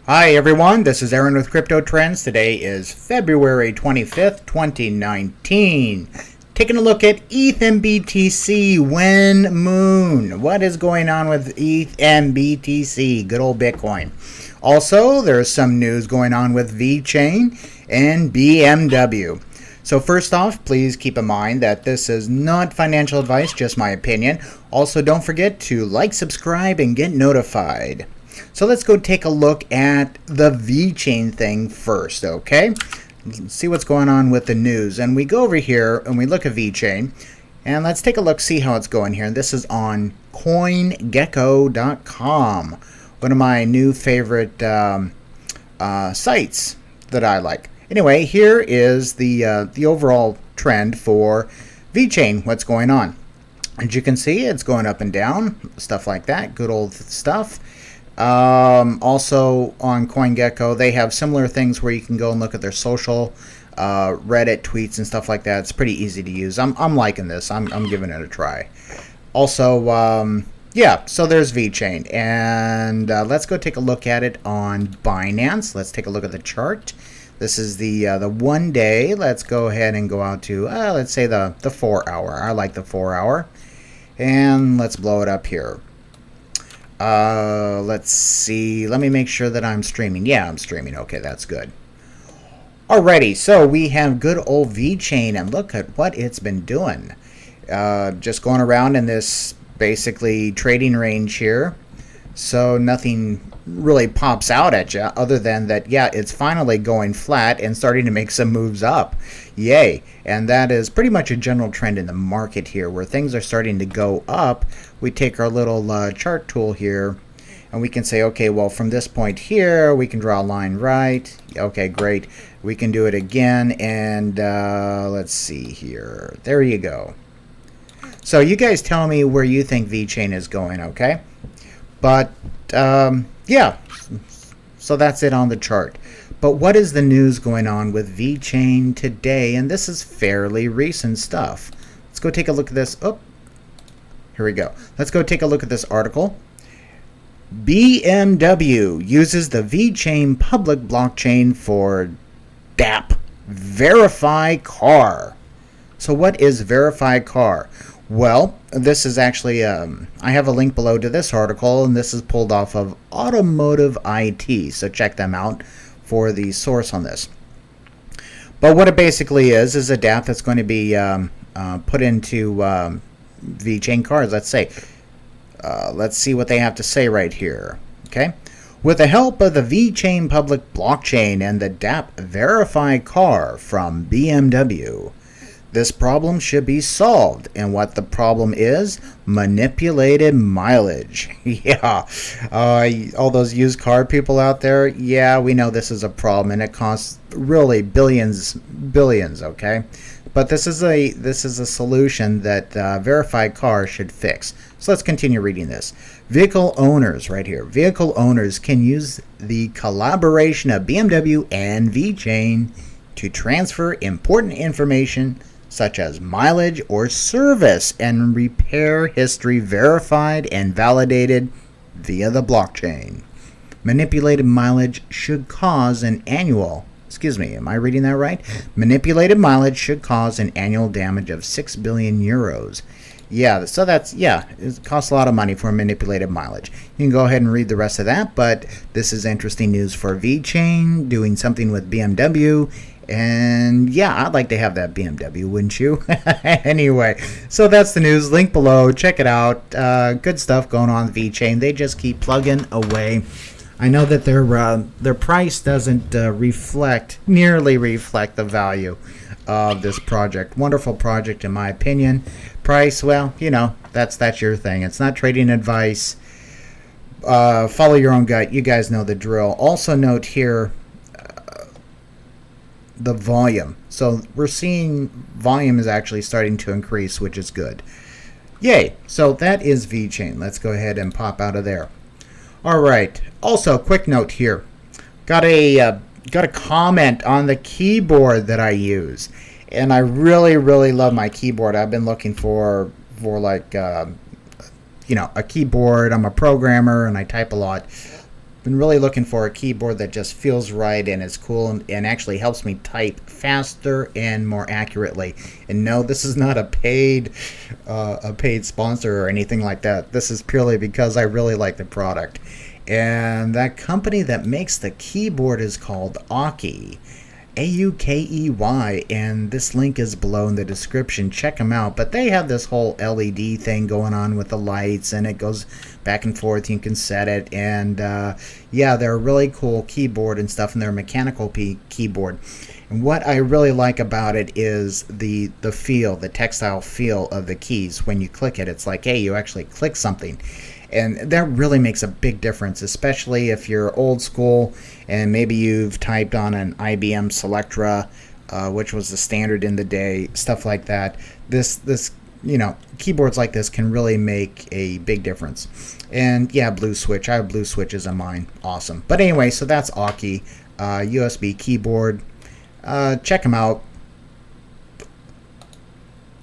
Hi everyone, this is Aaron with Crypto Trends. Today is February 25th, 2019. Taking a look at ETH and BTC, when moon. What is going on with ETH and BTC? Good old Bitcoin. Also, there's some news going on with Vechain and BMW. So first off, please keep in mind that this is not financial advice, just my opinion. Also, don't forget to like, subscribe, and get notified. So let's go take a look at the Vechain thing first, okay? Let's see what's going on with the news. And we go over here and we look at Vechain. And let's take a look, see how it's going here. And this is on CoinGecko.com, one of my new favorite sites that I like. Anyway, here is the overall trend for Vechain, what's going on. As you can see, it's going up and down, stuff like that, good old stuff. Also on CoinGecko, they have similar things where you can go and look at their social, Reddit tweets and stuff like that. It's pretty easy to use. I'm liking this. I'm giving it a try. Also, yeah, so there's Vechain, and let's go take a look at it on Binance. Let's take a look at the chart. This is the 1 day. Let's go ahead and go out to let's say the 4 hour. I like the 4 hour, and let's blow it up here. Let's see. Let me make sure that I'm streaming. Yeah, I'm streaming. Okay, that's good. Alrighty, so we have good old Vechain, and look at what it's been doing. Just going around in this basically trading range here. So nothing really pops out at you other than that, yeah, it's finally going flat and starting to make some moves up. Yay. And that is pretty much a general trend in the market here where things are starting to go up. We take our little chart tool here and we can say, okay, well, from this point here, we can draw a line right. Okay, great. We can do it again. And let's see here. There you go. So you guys tell me where you think Vechain is going, okay? But yeah, so that's it on the chart. But what is the news going on with Vechain today? And this is fairly recent stuff. Let's go take a look at this. Oh, here we go. Let's go take a look at this article. BMW uses the Vechain public blockchain for dapp, verify car. So what is verify car? Well, this is actually, I have a link below to this article, and this is pulled off of Automotive IT, so check them out for the source on this. But what it basically is a dapp that's going to be put into Vechain cars, let's say. Let's see what they have to say right here, okay? With the help of the Vechain public blockchain and the dapp verify car from BMW, this problem should be solved. And what the problem is? Manipulated mileage. Yeah. All those used car people out there, yeah, we know this is a problem and it costs really billions, okay? But this is a solution that verified cars should fix. So let's continue reading this. Vehicle owners, right here. Vehicle owners can use the collaboration of BMW and V-Chain to transfer important information such as mileage or service and repair history verified and validated via the blockchain. Manipulated mileage should cause an annual, am I reading that right? Manipulated mileage should cause an annual damage of 6 billion euros. Yeah, so that's, yeah, it costs a lot of money for manipulated mileage. You can go ahead and read the rest of that, but this is interesting news for Vechain, doing something with BMW. And yeah, I'd like to have that BMW, wouldn't you? Anyway, so that's the news. Link below. Check it out. Good stuff going on with Vechain. They just keep plugging away. I know that their price doesn't nearly reflect the value of this project. Wonderful project, in my opinion. Price, well, you know, that's your thing. It's not trading advice. Follow your own gut. You guys know the drill. Also note here, the volume. So we're seeing volume is actually starting to increase, which is good. Yay. So that is Vechain. Let's go ahead and pop out of there. All right. Also, quick note here. Got a comment on the keyboard that I use, and I really love my keyboard. I've been looking for like a keyboard. I'm a programmer and I type a lot. been really looking for a keyboard that just feels right and is cool and actually helps me type faster and more accurately. And no, this is not a paid sponsor or anything like that. This is purely because I really like the product. And that company that makes the keyboard is called Aukey. Aukey, and this link is below in the description. Check them out. But they have this whole LED thing going on with the lights, and it goes back and forth. You can set it, and yeah, they're a really cool keyboard and stuff, and they're a mechanical keyboard. And what I really like about it is the feel, the textile feel of the keys. When you click it, it's like, hey, you actually click something. And that really makes a big difference, especially if you're old school and maybe you've typed on an IBM Selectra, which was the standard in the day, stuff like that. This keyboards like this can really make a big difference. And yeah, blue switch. I have blue switches on mine. Awesome. But anyway, so that's Aukey, USB keyboard. Check them out.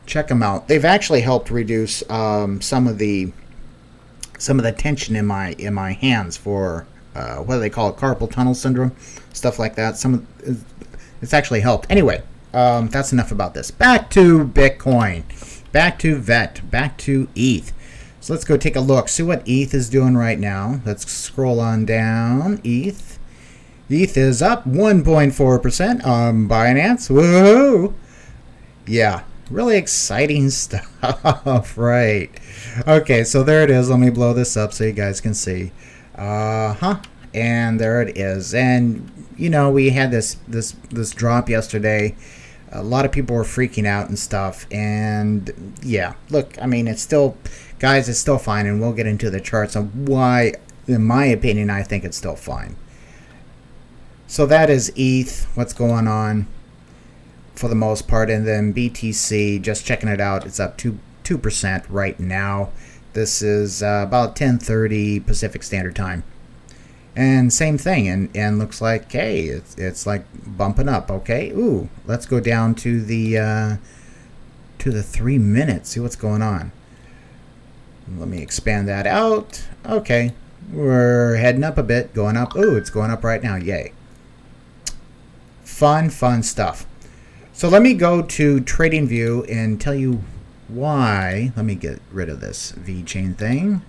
Check them out. They've actually helped reduce some of the tension in my hands for what do they call it, carpal tunnel syndrome, stuff like that. It's actually helped. Anyway, that's enough about this. Back to Bitcoin, back to VET, back to ETH. So let's go take a look, see what ETH is doing right now. Let's scroll on down. ETH is up 1.4% on Binance. Woohoo! Yeah. Really exciting stuff, right? Okay, so there it is. Let me blow this up so you guys can see. And there it is. And you know, we had this drop yesterday. A lot of people were freaking out and stuff. And yeah, look, I mean, it's still, guys, it's still fine. And we'll get into the charts on why, in my opinion, I think it's still fine. So that is ETH. What's going on? For the most part. And then BTC, just checking it out, it's up 2% right now. This is about 10:30 Pacific Standard Time, and same thing, and looks like, hey, it's like bumping up. Okay, ooh, let's go down to the 3 minutes, see what's going on. Let me expand that out. Okay, we're heading up a bit, going up. Ooh, it's going up right now. Yay. Fun stuff. So let me go to TradingView and tell you why. Let me get rid of this V-Chain thing.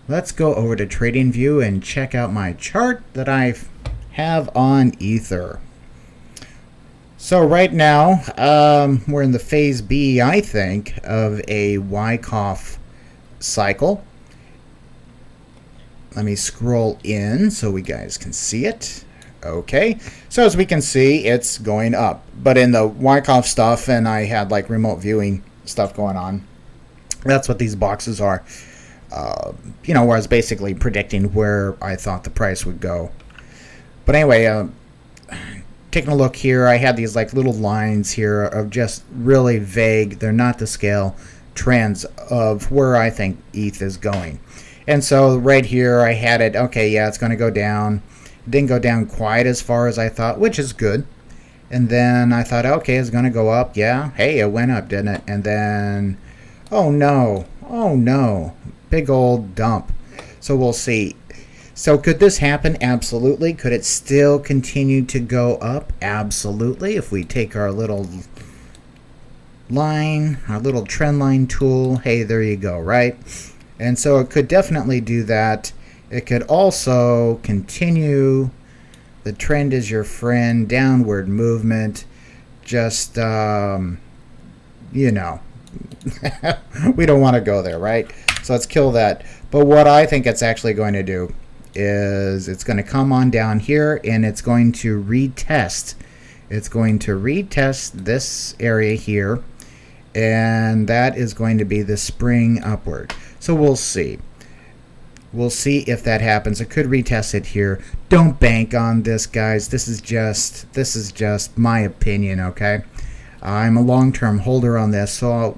Let's go over to TradingView and check out my chart that I have on Ether. So right now, we're in the phase B, I think, of a Wyckoff cycle. Let me scroll in so we guys can see it. Okay, so as we can see, it's going up, but in the Wyckoff stuff, and I had like remote viewing stuff going on, that's what these boxes are, you know, where I was basically predicting where I thought the price would go. But anyway, taking a look here, I had these like little lines here of just really vague, they're not the scale trends of where I think ETH is going. And so right here I had it, okay, yeah, it's going to go down. Didn't go down quite as far as I thought, which is good. And then I thought, okay, it's going to go up. Yeah, hey, it went up, didn't it? And then, oh no, big old dump. So we'll see. So could this happen? Absolutely. Could it still continue to go up? Absolutely. If we take our little line, our little trend line tool, hey, there you go, right? And so it could definitely do that. It could also continue. The trend is your friend, downward movement. Just, you know, we don't want to go there, right? So let's kill that. But what I think it's actually going to do is it's going to come on down here and it's going to retest. It's going to retest this area here. And that is going to be the spring upward. So we'll see. We'll see if that happens. It could retest it here. Don't bank on this, guys. This is just my opinion, okay? I'm a long-term holder on this, so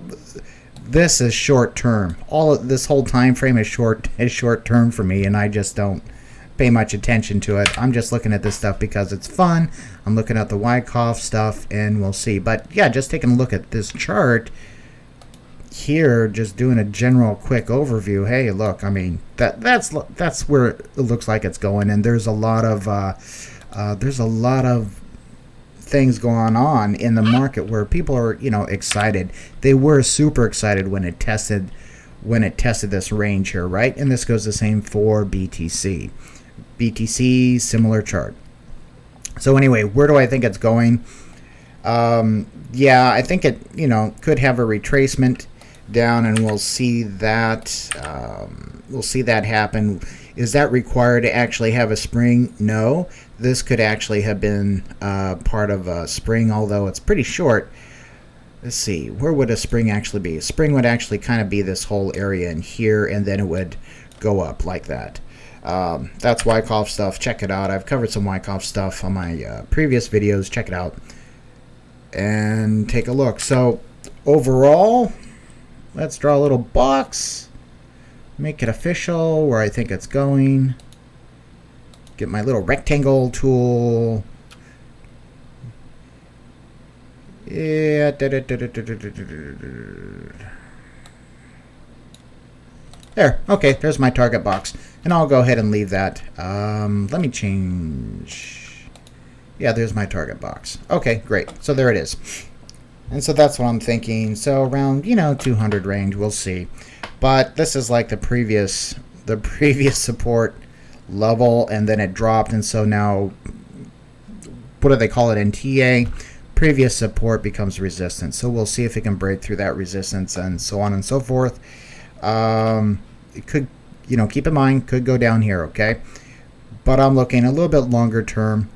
this is short-term. This whole time frame is short-term for me, and I just don't pay much attention to it. I'm just looking at this stuff because it's fun. I'm looking at the Wyckoff stuff, and we'll see. But yeah, just taking a look at this chart. here, just doing a general quick overview. Hey, look, I mean that's where it looks like it's going, and there's a lot of things going on in the market where people are, excited. They were super excited when it tested this range here, right? And this goes the same for BTC. BTC, similar chart. So anyway, where do I think it's going? Yeah, I think it, could have a retracement down, and we'll see that happen. Is that required to actually have a spring? No. This could actually have been part of a spring, although it's pretty short. Let's see, where would a spring actually be? A spring would actually kind of be this whole area in here, and then it would go up like that. That's Wyckoff stuff. Check it out. I've covered some Wyckoff stuff on my previous videos. Check it out and take a look. So overall, let's draw a little box, make it official where I think it's going. Get my little rectangle tool. Yeah. There. Okay, there's my target box. And I'll go ahead and leave that. Let me change. Yeah, there's my target box. Okay, great. So there it is. And so that's what I'm thinking. So around, 200 range, we'll see. But this is like the previous support level, and then it dropped, and so now, what do they call it in TA? Previous support becomes resistance. So we'll see if it can break through that resistance, and so on and so forth. It could, keep in mind, could go down here, okay? But I'm looking a little bit longer term.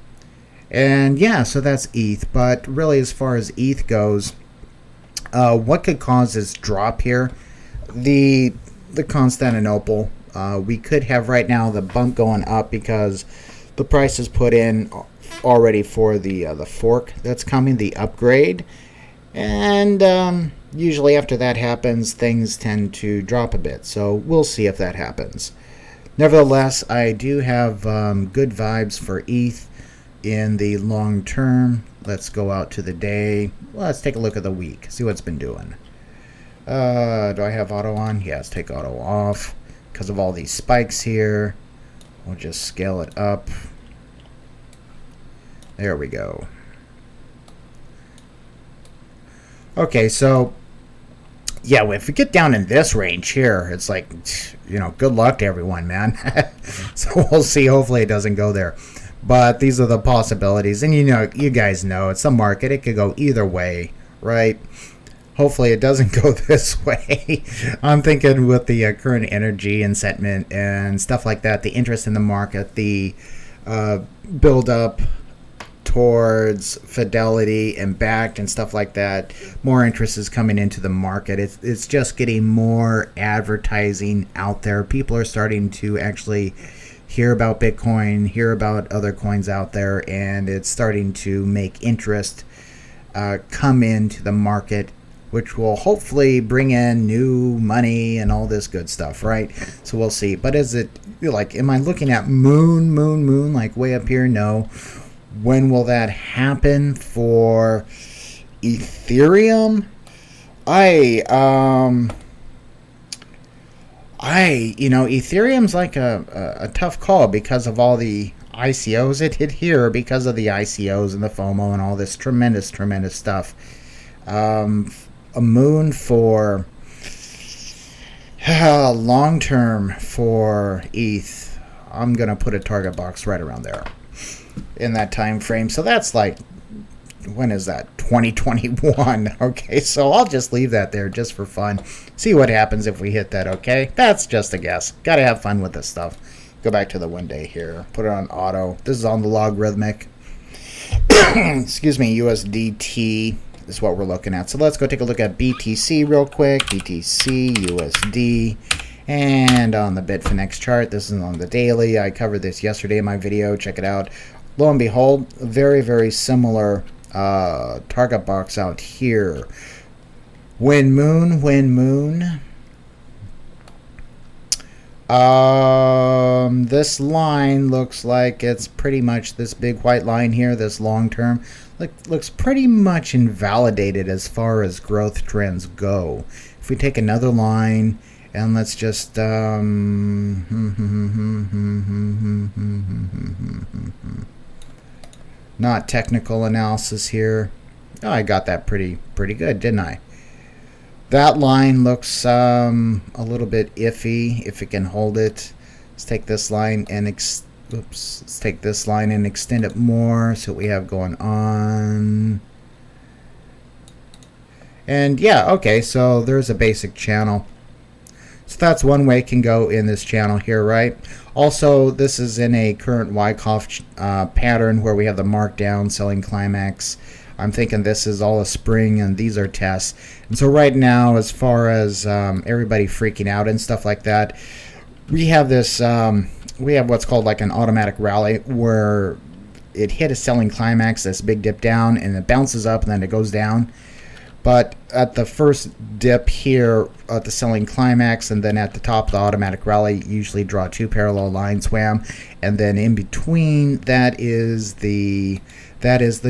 And yeah, so that's ETH. But really, as far as ETH goes, what could cause this drop here? The Constantinople. We could have right now the bump going up because the price is put in already for the fork that's coming, the upgrade. And usually after that happens, things tend to drop a bit. So we'll see if that happens. Nevertheless, I do have good vibes for ETH in the long term. Let's go out to the day. Well, let's take a look at the week, see what it's been doing. Do I have auto on? Yes, take auto off because of all these spikes here. We'll just scale it up. There we go. Okay, so yeah, if we get down in this range here, it's like, good luck to everyone, man. So we'll see. Hopefully it doesn't go there. But these are the possibilities. And you guys know, it's a market. It could go either way, right? Hopefully it doesn't go this way. I'm thinking with the current energy and sentiment and stuff like that, the interest in the market, the build up towards Fidelity and backed and stuff like that, more interest is coming into the market. It's just getting more advertising out there. People are starting to actually hear about Bitcoin, hear about other coins out there, and it's starting to make interest come into the market, which will hopefully bring in new money and all this good stuff, right? So we'll see. But is it like, am I looking at moon, like way up here? No. When will that happen for Ethereum? Ethereum's like a tough call because of all the ICOs it hit here, because of the ICOs and the FOMO and all this tremendous stuff. A moon for long term for ETH. I'm gonna put a target box right around there in that time frame. So that's like, when is that? 2021. Okay, so I'll just leave that there just for fun. See what happens if we hit that, okay? That's just a guess. Gotta have fun with this stuff. Go back to the 1 day here. Put it on auto. This is on the logarithmic. Excuse me, USDT is what we're looking at. So let's go take a look at BTC real quick. BTC, USD. And on the Bitfinex chart, this is on the daily. I covered this yesterday in my video. Check it out. Lo and behold, very similar target box out here. When moon. This line looks like it's pretty much this big white line here, this long term. Looks pretty much invalidated as far as growth trends go. if we take another line and let's just not technical analysis here. Oh, I got that pretty good, didn't I? That line looks a little bit iffy. If it can hold it, let's take this line and let's take this line and extend it more. See what we have going on. And yeah, okay, so there's a basic channel. So that's one way it can go in this channel here, right? Also, this is in a current Wyckoff pattern where we have the markdown selling climax. I'm thinking this is all a spring and these are tests. And so right now, as far as everybody freaking out and stuff like that, we have this, we have what's called like an automatic rally where it hit a selling climax, this big dip down, and it bounces up and then it goes down. But at the first dip here at the selling climax and then at the top of the automatic rally, usually draw two parallel lines, wham, and then in between that is the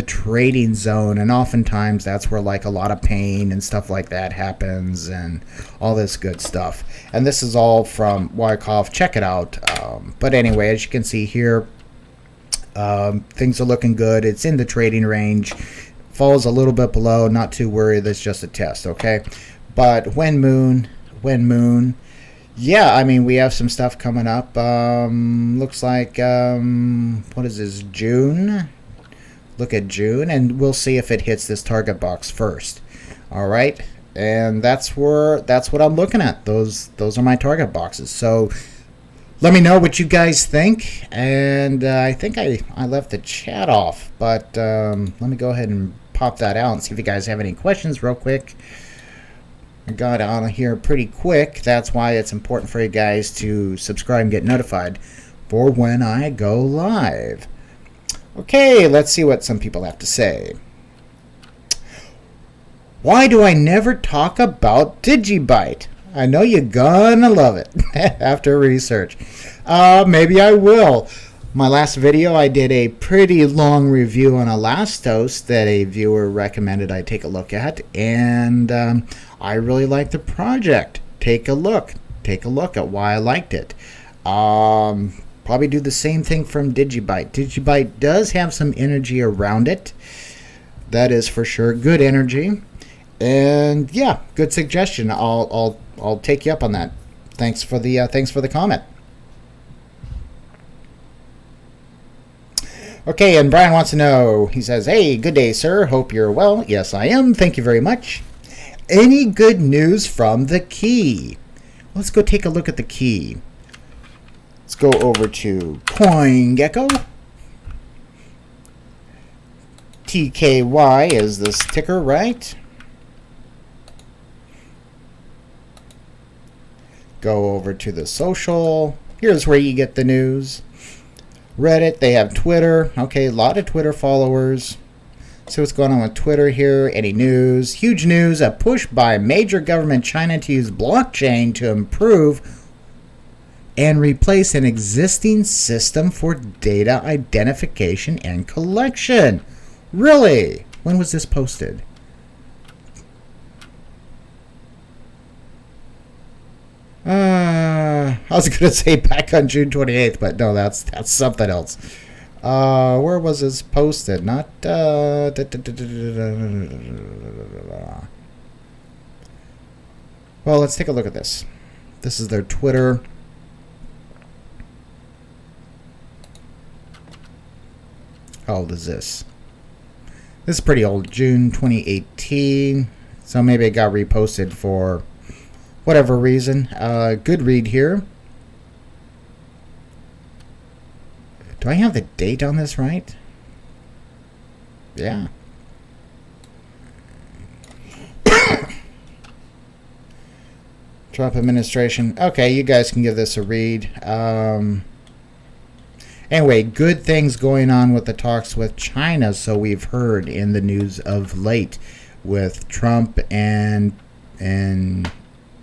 trading zone, and oftentimes that's where like a lot of pain and stuff like that happens and all this good stuff. And this is all from Wyckoff. Check it out. But anyway, as you can see here, things are looking good. It's in the trading range. Falls a little bit below, not too worried, that's just a test, okay? But when moon, yeah, I mean, we have some stuff coming up. Looks like, what is this, June? Look at June, and we'll see if it hits this target box first. All right, and that's what I'm looking at. Those are my target boxes. So let me know what you guys think. And I think I left the chat off, but let me go ahead and pop that out and see if you guys have any questions real quick. I got on here pretty quick. That's why it's important for you guys to subscribe and get notified for when I go live. Okay, let's see what some people have to say. Why do I never talk about Digibyte? I know you're gonna love it after research. Maybe I will. My last video, I did a pretty long review on Elastos that a viewer recommended I take a look at, and I really like the project. Take a look at why I liked it. Probably do the same thing from Digibyte. Digibyte does have some energy around it. That is for sure good energy, and yeah, good suggestion. I'll take you up on that. Thanks for the comment. Okay, and Brian wants to know, he says, hey, good day, sir. Hope you're well. Yes, I am. Thank you very much. Any good news from the key? Let's go take a look at the key. Let's go over to CoinGecko. TKY is this ticker, right? Go over to the social. Here's where you get the news. Reddit, they have Twitter. Okay, a lot of Twitter followers. So what's going on with Twitter here? Any news? Huge news, a push by major government China to use blockchain to improve and replace an existing system for data identification and collection. Really? When was this posted? I was going to say back on June 28th, but no, that's something else. Where was this posted? Not well, let's take a look at this. This is their Twitter. How old is this? This is pretty old, June 2018. So maybe it got reposted for whatever reason. Good read here. Do I have the date on this right? Yeah. Trump administration. Okay, you guys can give this a read. Anyway, good things going on with the talks with China, so we've heard in the news of late with Trump and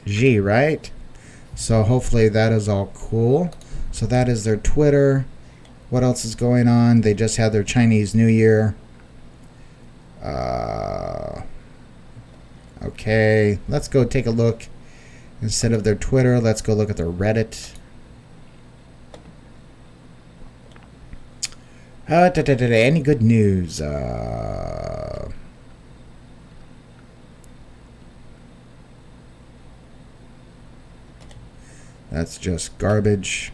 Xi, right? So hopefully that is all cool. So that is their Twitter. What else is going on? They just had their Chinese New Year. Okay, let's go take a look. Instead of their Twitter, let's go look at their Reddit. Any good news? That's just garbage.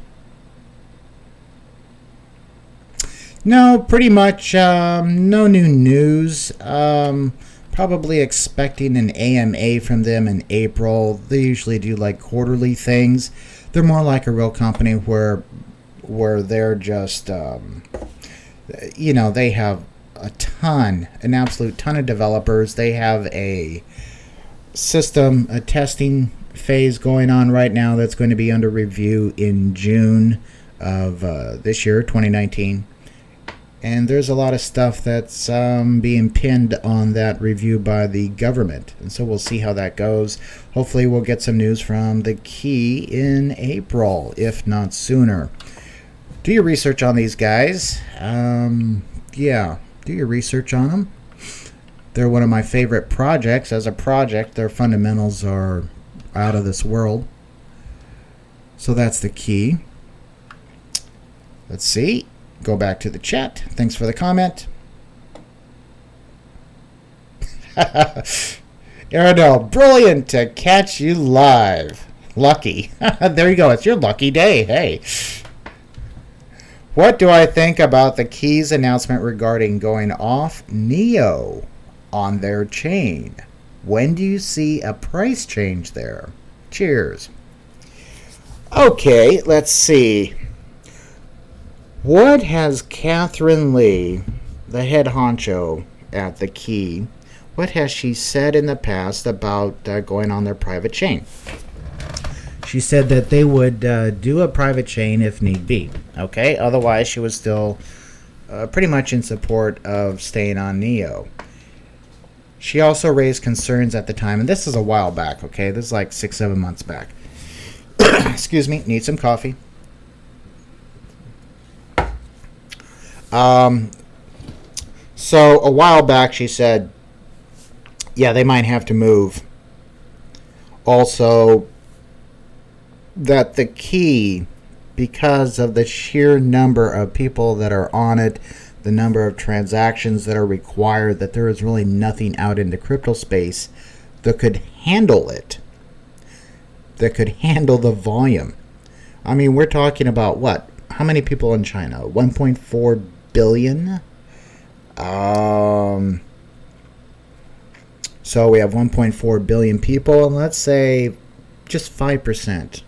No, pretty much no new news. Probably expecting an AMA from them in April. They usually do like quarterly things. They're more like a real company where they're just you know, they have an absolute ton of developers. They have a system, a testing phase going on right now that's going to be under review in June of this year, 2019. And there's a lot of stuff that's being pinned on that review by the government. And so we'll see how that goes. Hopefully we'll get some news from the key in April, if not sooner. Do your research on these guys. Yeah, do your research on them. They're one of my favorite projects. As a project, their fundamentals are out of this world. So that's the key. Let's see. Go back to the chat. Thanks for the comment. Aerodel, brilliant to catch you live. Lucky. There you go. It's your lucky day. Hey. What do I think about the Keys announcement regarding going off Neo on their chain? When do you see a price change there? Cheers. Okay, let's see. What has Catherine Lee, the head honcho at the Key, what has she said in the past about going on their private chain? She said that they would do a private chain if need be. Okay, otherwise she was still pretty much in support of staying on Neo. She also raised concerns at the time, and this is a while back, okay? This is like 6-7 months back. Excuse me, need some coffee. So a while back she said, yeah, they might have to move. Also, that the Key, because of the sheer number of people that are on it, the number of transactions that are required, that there is really nothing out in the crypto space that could handle it, that could handle the volume. I mean, we're talking about what? How many people in China? 1.4 billion? So we have 1.4 billion people, and let's say just 5%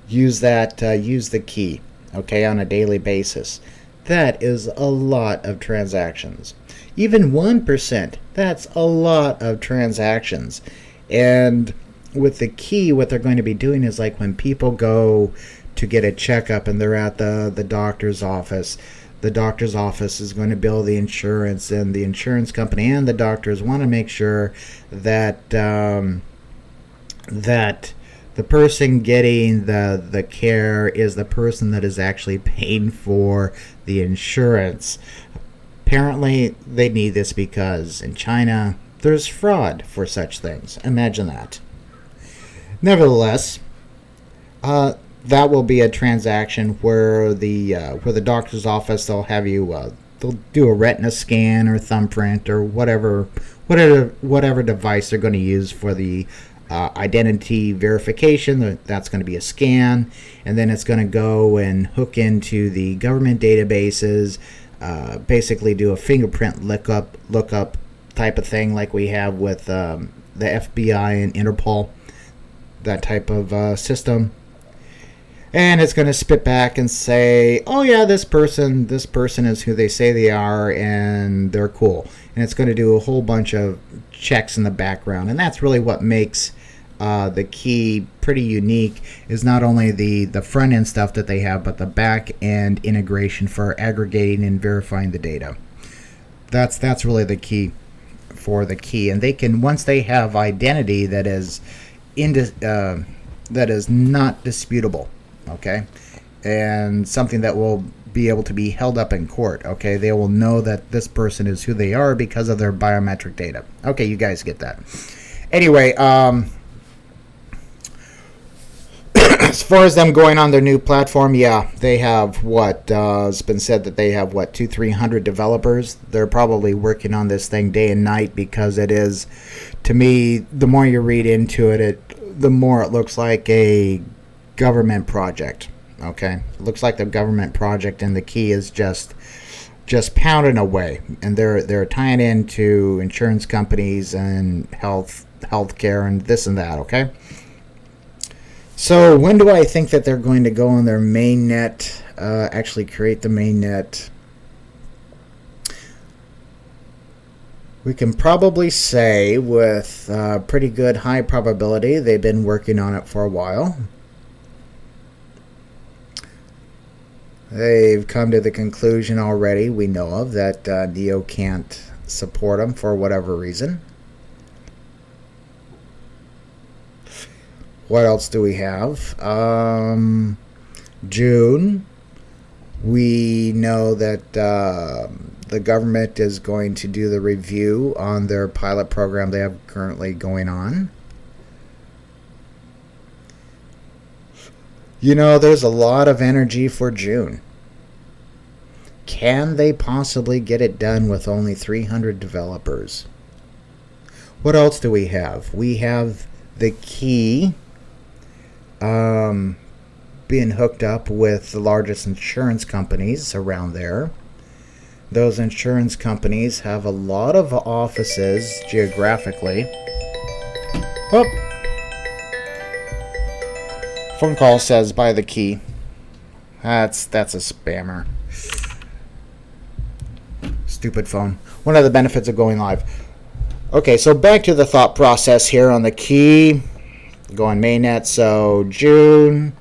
use the Key, okay, on a daily basis. That is a lot of transactions. Even 1%, that's a lot of transactions. And with the Key, what they're going to be doing is like when people go to get a checkup and they're at the doctor's office, the doctor's office is going to bill the insurance, and the insurance company and the doctors want to make sure that that the person getting the care is the person that is actually paying for the insurance. Apparently, they need this because in China, there's fraud for such things. Imagine that. Nevertheless, that will be a transaction where the doctor's office, they'll have you they'll do a retina scan or thumbprint or whatever device they're going to use for the identity verification. That's going to be a scan, and then it's going to go and hook into the government databases, basically do a fingerprint lookup type of thing like we have with the FBI and Interpol, that type of system. And it's going to spit back and say, oh yeah, this person is who they say they are, and they're cool. And it's going to do a whole bunch of checks in the background. And that's really what makes the Key pretty unique, is not only the front end stuff that they have, but the back end integration for aggregating and verifying the data. That's really the key for the Key. And they can, once they have identity that is not disputable, okay, and something that will be able to be held up in court. Okay, they will know that this person is who they are because of their biometric data. Okay, you guys get that. Anyway, as far as them going on their new platform, yeah, they have what it's been said that they have what 200-300 developers. They're probably working on this thing day and night because it is, to me, the more you read into it, the more it looks like a government project. Okay, it looks like the government project, and the key is just pounding away, and they're tying into insurance companies and healthcare and this and that. Okay. So when do I think that they're going to go on their mainnet, actually create the mainnet? We can probably say with pretty good high probability they've been working on it for a while. They've come to the conclusion already, we know of, that Neo can't support them for whatever reason. What else do we have? June, we know that the government is going to do the review on their pilot program they have currently going on. You know, there's a lot of energy for June. Can they possibly get it done with only 300 developers? What else do we have? We have the key being hooked up with the largest insurance companies around there. Those insurance companies have a lot of offices geographically. Oh. Phone call says buy the key. That's a spammer. Stupid phone. One of the benefits of going live. Okay, so back to the thought process here on the key. Go on mainnet. So June.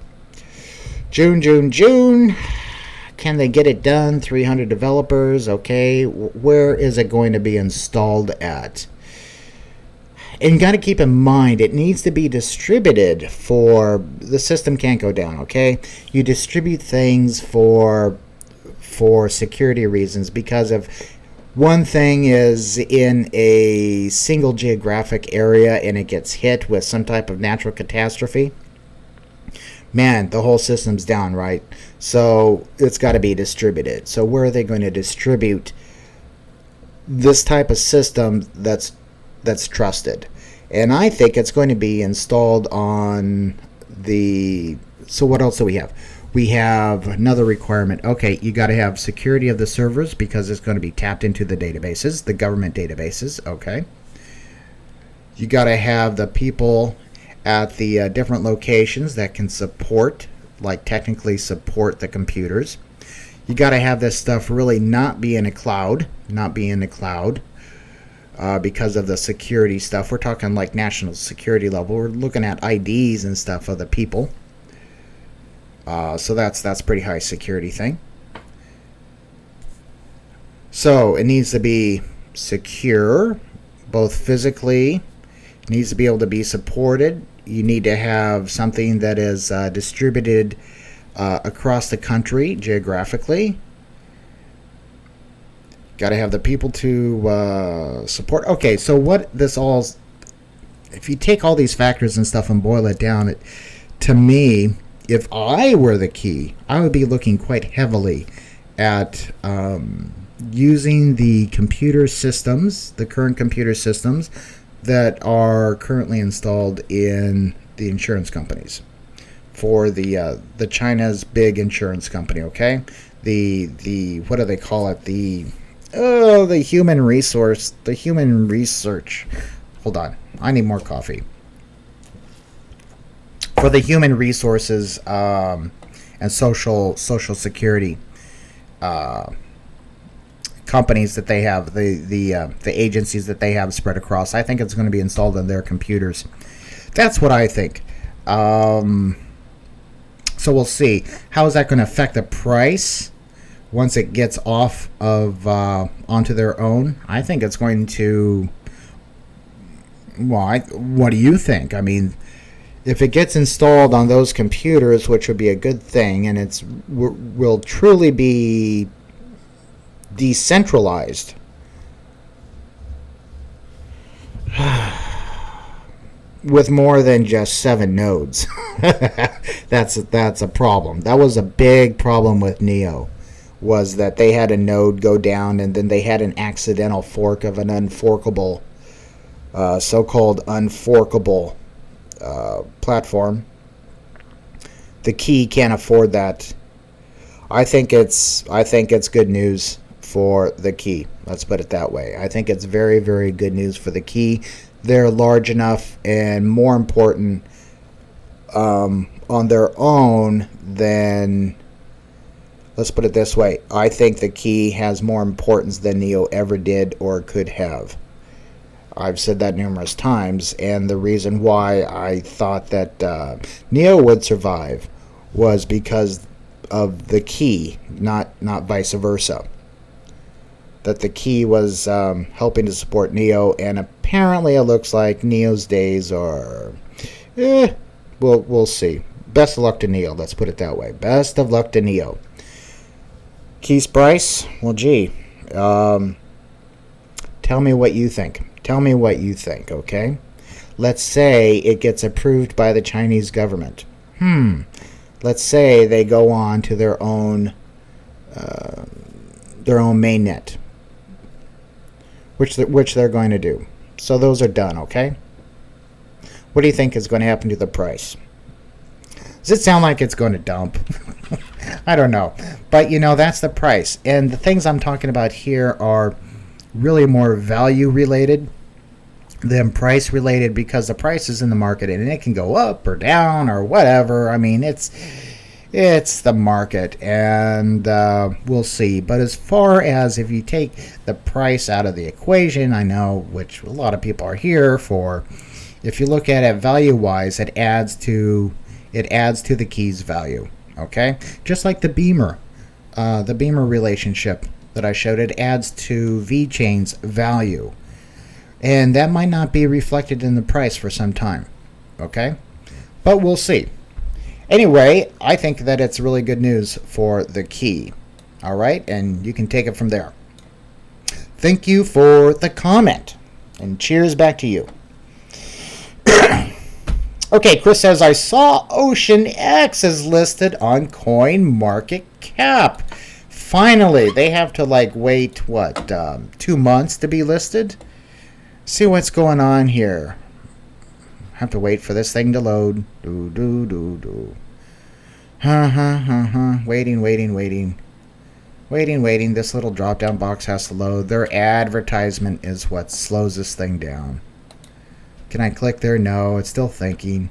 Can they get it done? 300 developers. Okay, where is it going to be installed at? And you got to keep in mind, it needs to be distributed for the system can't go down, okay? You distribute things for security reasons, because if one thing is in a single geographic area and it gets hit with some type of natural catastrophe, man, the whole system's down, right? So it's got to be distributed. So where are they going to distribute this type of system that's trusted? And I think it's going to be installed on the... So what else do we have? We have another requirement. Okay, you got to have security of the servers because it's going to be tapped into the databases, the government databases. Okay. You got to have the people at the different locations that can support, like technically support the computers. You got to have this stuff really not be in a cloud, because of the security stuff. We're talking like national security level. We're looking at IDs and stuff of the people. So that's pretty high security thing. So it needs to be secure, both physically. It needs to be able to be supported. You need to have something that is distributed across the country geographically. Got to have the people to support. Okay, so what this all... If you take all these factors and stuff and boil it down, to me, if I were the key, I would be looking quite heavily at using the computer systems, the current computer systems that are currently installed in the insurance companies for the China's big insurance company. Okay, the what do they call it? The human resource, the human research. Hold on, I need more coffee. For the human resources and social security companies that they have, the agencies that they have spread across, I think it's going to be installed on their computers. That's what I think. So we'll see. How is that going to affect the price once it gets off of onto their own? I think it's going to... Well, what do you think? I mean, if it gets installed on those computers, which would be a good thing, and it's will truly be decentralized. With more than just 7 nodes. That's a problem. That was a big problem with Neo, was that they had a node go down and then they had an accidental fork of an unforkable, so-called unforkable platform. The key can't afford that. I think it's good news for the key. Let's put it that way. I think it's very, very good news for the key. They're large enough and more important on their own than, let's put it this way, I think the key has more importance than Neo ever did or could have. I've said that numerous times, and the reason why I thought that Neo would survive was because of the key, not vice versa. That the key was helping to support Neo, and apparently it looks like Neo's days are, we'll see. Best of luck to Neo, let's put it that way. Best of luck to Neo. Key's price? Well, gee. Tell me what you think. Tell me what you think, okay? Let's say it gets approved by the Chinese government. Let's say they go on to their own mainnet, which they're going to do. So those are done, okay? What do you think is going to happen to the price? Does it sound like it's going to dump? I don't know. But, that's the price. And the things I'm talking about here are really more value related than price related, because the price is in the market and it can go up or down or whatever. I mean, it's the market, and we'll see. But as far as if you take the price out of the equation, I know, which a lot of people are here for, if you look at it value-wise, it adds to the key's value, okay? Just like the Beamer relationship that I showed, it adds to V-Chain's value. And that might not be reflected in the price for some time, okay? But we'll see. Anyway, I think that it's really good news for the key. All right, and you can take it from there. Thank you for the comment, and cheers back to you. Okay, Chris says, I saw OceanEx is listed on CoinMarketCap. Finally, they have to wait, 2 months to be listed? See what's going on here. Have to wait for this thing to load. Waiting. This little drop down box has to load. Their advertisement is what slows this thing down. Can I click there? No, it's still thinking.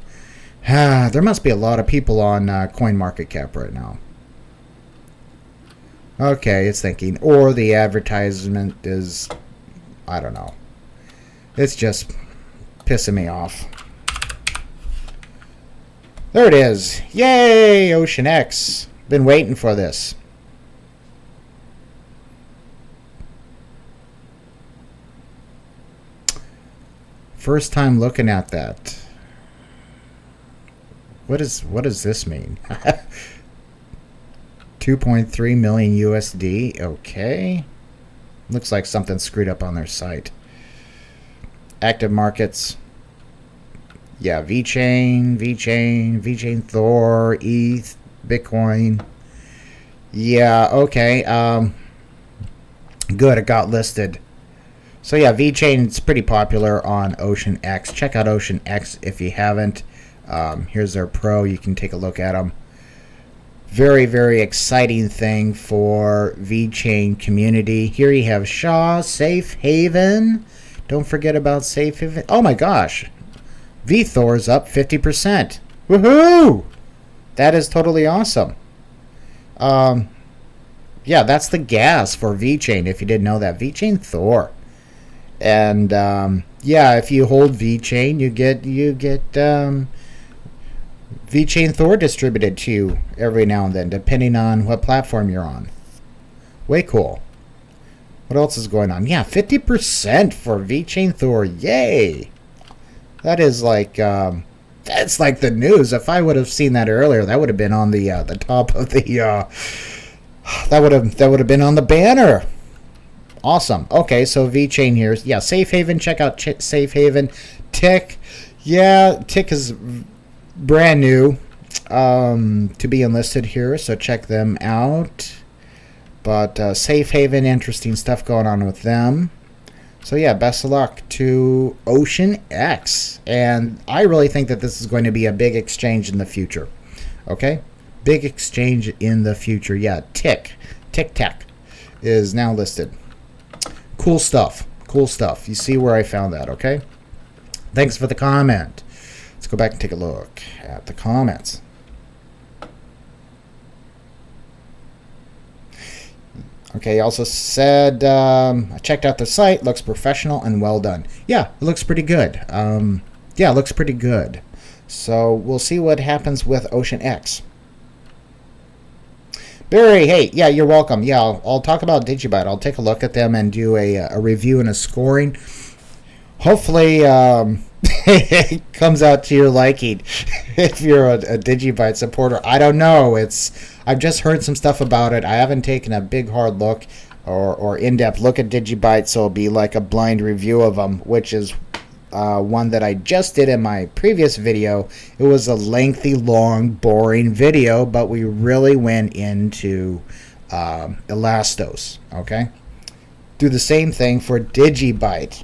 There must be a lot of people on CoinMarketCap right now. Okay, it's thinking. Or the advertisement is, I don't know. It's just pissing me off. There it is. Yay, OceanEx. Been waiting for this. First time looking at that. What does this mean? 2.3 million USD. Okay. Looks like something screwed up on their site. Active markets. Yeah, V-Chain, Vechain Thor, ETH, Bitcoin. Yeah, okay. Good, it got listed. So yeah, V-Chain is pretty popular on OceanEx. Check out OceanEx if you haven't. Here's their pro. You can take a look at them. Very, very exciting thing for V-Chain community. Here you have Shaw, Safe Haven. Don't forget about Safe Haven. Oh my gosh. V-Thor's up 50%. Woohoo! That is totally awesome. Yeah, that's the gas for V-Chain, if you didn't know that. Vechain Thor. And yeah, if you hold V-Chain, you get Vechain Thor distributed to you every now and then, depending on what platform you're on. Way cool. What else is going on? Yeah, 50% for Vechain Thor. Yay! That is like That's like the news. If I would have seen that earlier, that would have been on the top of the that would have been on the banner. Awesome. Okay, so VeChain here. Yeah, Safe Haven. Check out Safe Haven. Tick. Yeah, Tick is brand new to be enlisted here, so check them out. But Safe Haven, interesting stuff going on with them. So yeah, best of luck to OceanEx. And I really think that this is going to be a big exchange in the future. Okay? Big exchange in the future. Yeah, Tic Tac is now listed. Cool stuff. Cool stuff. You see where I found that, okay? Thanks for the comment. Let's go back and take a look at the comments. Okay, he also said, I checked out the site. Looks professional and well done. Yeah, it looks pretty good. Yeah, it looks pretty good. So we'll see what happens with OceanEx. Barry, hey, yeah, you're welcome. Yeah, I'll talk about Digibyte. I'll take a look at them and do a review and a scoring. Hopefully, it comes out to your liking if you're a Digibyte supporter. I don't know. I've just heard some stuff about it. I haven't taken a big hard look or in-depth look at Digibyte, so it'll be like a blind review of them, which is one that I just did in my previous video. It was a lengthy, long, boring video, but we really went into Elastos, okay? Do the same thing for Digibyte.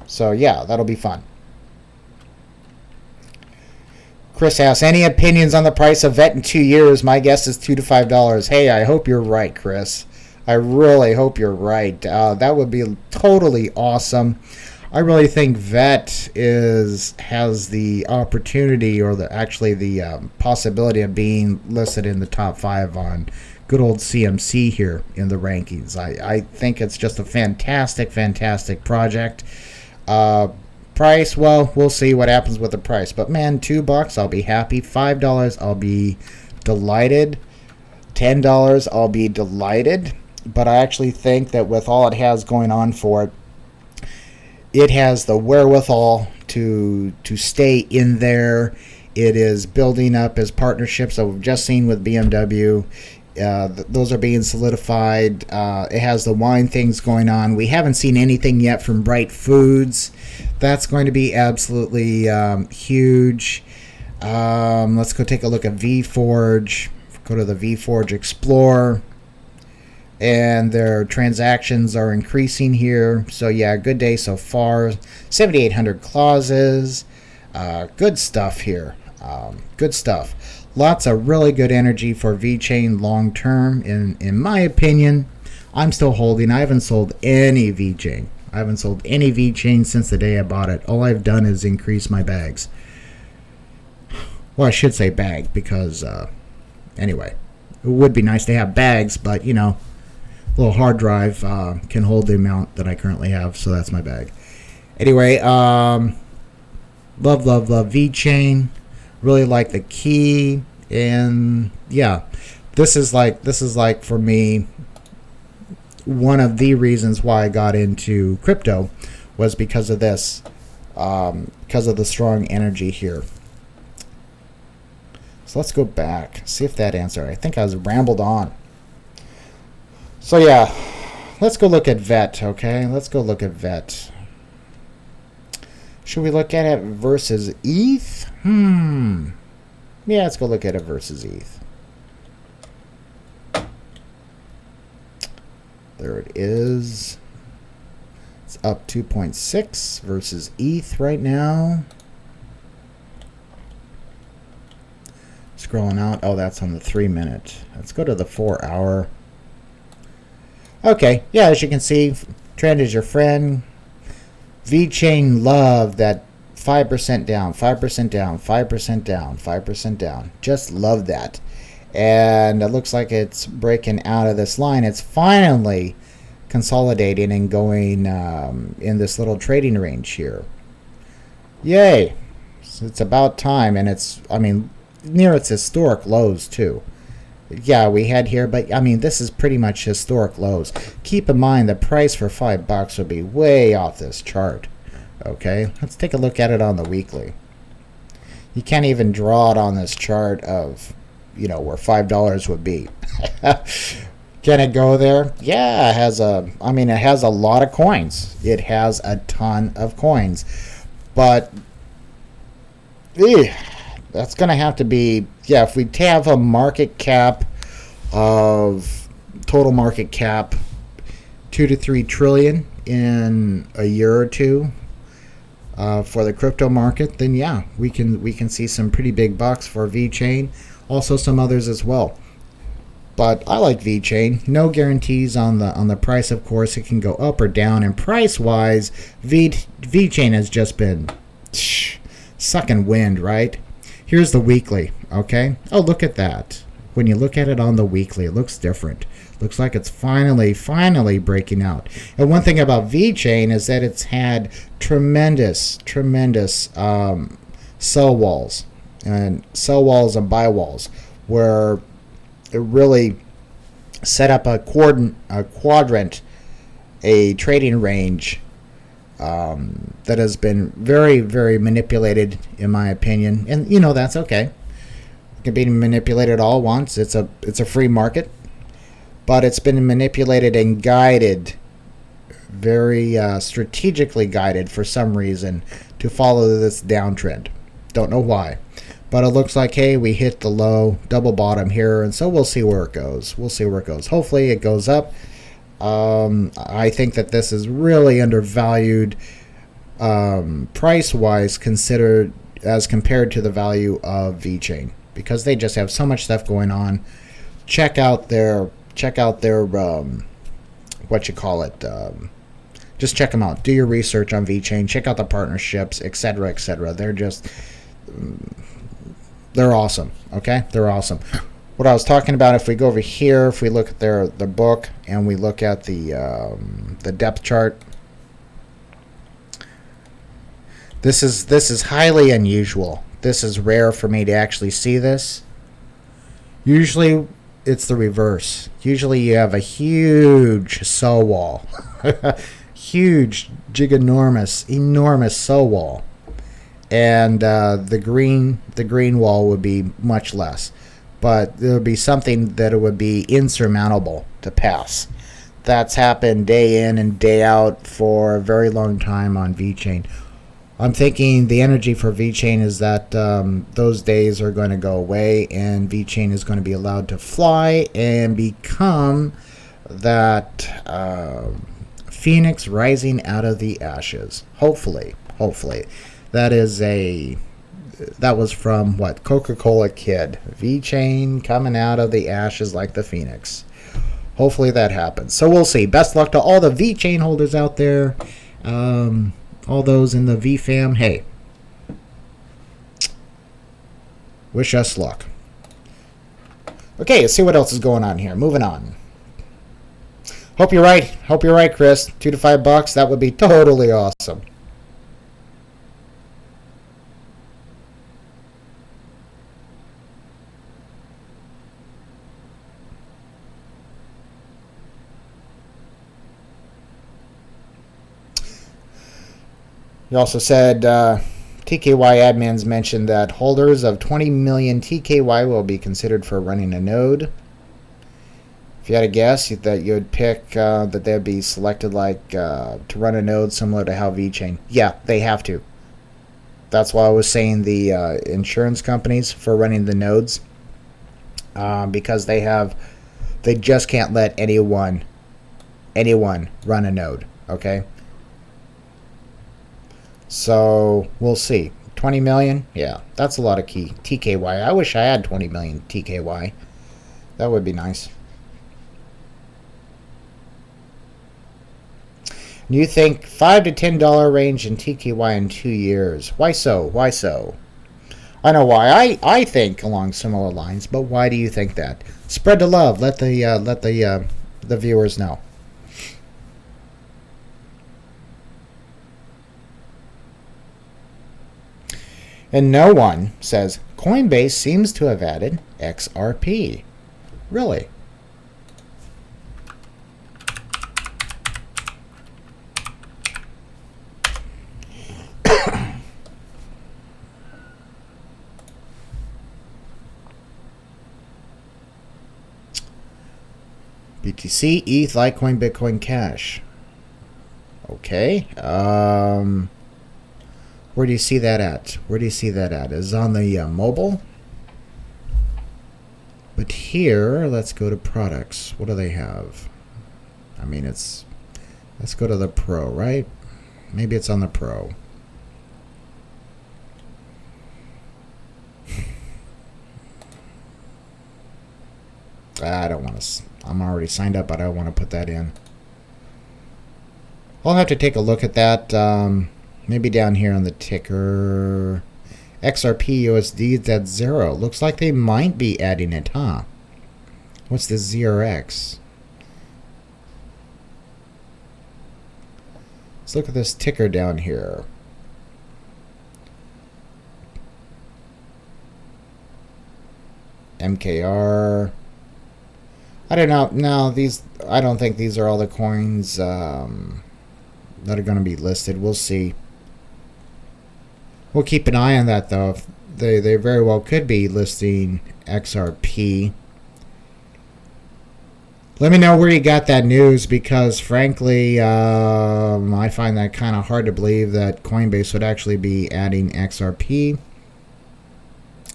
So yeah, that'll be fun. Chris asks, any opinions on the price of VET in 2 years? My guess is $2 to $5. Hey, I hope you're right, Chris. I really hope you're right. That would be totally awesome. I really think VET has the opportunity, or the possibility of being listed in the top 5 on good old CMC here in the rankings. I think it's just a fantastic, fantastic project. Price, well, we'll see what happens with the price. But man, $2, I'll be happy. $5, I'll be delighted. $10, I'll be delighted. But I actually think that with all it has going on for it, it has the wherewithal to stay in there. It is building up as partnerships that we've just seen with BMW. Those are being solidified. It has the wine things going on. We haven't seen anything yet from Bright Foods. That's going to be absolutely huge. Let's go take a look at VForge. Go to the VForge Explorer. And their transactions are increasing here. So yeah, good day so far. 7,800 clauses. Good stuff here. Good stuff. Lots of really good energy for VeChain long term. In my opinion, I'm still holding. I haven't sold any VeChain. I haven't sold any VeChain since the day I bought it. All I've done is increase my bags. Well, I should say bag because, anyway, it would be nice to have bags, but, you know, a little hard drive can hold the amount that I currently have, so that's my bag. Anyway, love VeChain. Really like the key, and yeah, this is like for me one of the reasons why I got into crypto was because of this, because of the strong energy here. So let's go back, see if that answered. I think I was rambled on. So yeah, let's go look at VET. Okay, let's go look at VET. Should we look at it versus ETH? Yeah, let's go look at it versus ETH. There it is. It's up 2.6 versus ETH right now. Scrolling out. Oh, that's on the 3-minute. Let's go to the 4-hour. Okay, yeah, as you can see, trend is your friend. VeChain love that 5% down, 5% down, 5% down, 5% down. Just love that. And it looks like it's breaking out of this line. It's finally consolidating and going in this little trading range here. Yay. So it's about time. And it's, I mean, near its historic lows too. Yeah, we had here, but I mean, this is pretty much historic lows. Keep in mind the price for $5 would be way off this chart. Okay, let's take a look at it on the weekly. You can't even draw it on this chart of, where $5 would be. Can it go there? Yeah, it has a lot of coins. It has a ton of coins. But that's going to have to be, if we have a market cap of, total market cap, 2 to 3 trillion in a year or two for the crypto market, then we can see some pretty big bucks for VeChain. Also some others as well. But I like VeChain. No guarantees on the price, of course. It can go up or down. And price-wise, VeChain has just been sucking wind, right? Here's the weekly, okay? Oh, look at that. When you look at it on the weekly, it looks different. Looks like it's finally breaking out. And one thing about VeChain is that it's had tremendous sell walls and buy walls, where it really set up a quadrant, a trading range that has been very, very manipulated, in my opinion. And that's okay. It can be manipulated all at once. It's a free market, but it's been manipulated and guided, very strategically guided for some reason, to follow this downtrend. Don't know why. But it looks like, hey, we hit the low, double bottom here, and so we'll see where it goes. Hopefully it goes up. I think that this is really undervalued price-wise, considered as compared to the value of VeChain, because they just have so much stuff going on. Check out their just check them out. Do your research on VeChain. Check out the partnerships, etc., etc. They're awesome. Okay, they're awesome. What I was talking about, if we go over here, if we look at the book and we look at the depth chart, this is highly unusual. This is rare for me to actually see this. Usually it's the reverse. Usually you have a huge sell wall, huge, enormous sell wall, and the green wall would be much less. But there would be something that it would be insurmountable to pass. That's happened day in and day out for a very long time on VeChain. I'm thinking the energy for VeChain is that those days are going to go away, and VeChain is going to be allowed to fly and become that phoenix rising out of the ashes. Hopefully. That was from what? Coca-Cola Kid. VeChain coming out of the ashes like the phoenix. Hopefully that happens. So we'll see. Best luck to all the VeChain holders out there. All those in the V fam. Hey, wish us luck. Okay, let's see what else is going on here. Moving on. Hope you're right, Chris. $2 to $5. That would be totally awesome. He also said TKY admins mentioned that holders of 20 million TKY will be considered for running a node. If you had a guess, that you would pick that they'd be selected to run a node similar to how VeChain. Yeah, they have to. That's why I was saying the insurance companies for running the nodes, because they just can't let anyone run a node. Okay. So we'll see. 20 million? Yeah, that's a lot of TKY. I wish I had 20 million TKY. That would be nice. You think $5 to $10 range in TKY in 2 years? Why so? I know why. I think along similar lines, but why do you think that? Spread the love. Let the viewers know. And no one says, Coinbase seems to have added XRP. Really? BTC, ETH, Litecoin, Bitcoin, Cash. Okay. Where do you see that at? Where do you see that at? Is it on the mobile? But here, let's go to products. What do they have? I mean, let's go to the Pro, right? Maybe it's on the Pro. I don't want to. I'm already signed up, but I don't want to put that in. I'll have to take a look at that. Maybe down here on the ticker. XRP USD, that's 0. Looks like they might be adding it, huh? What's the ZRX? Let's look at this ticker down here. MKR. I don't know. No, I don't think these are all the coins that are going to be listed. We'll see. We'll keep an eye on that, though. They very well could be listing XRP. Let me know where you got that news, because frankly, I find that kind of hard to believe that Coinbase would actually be adding XRP.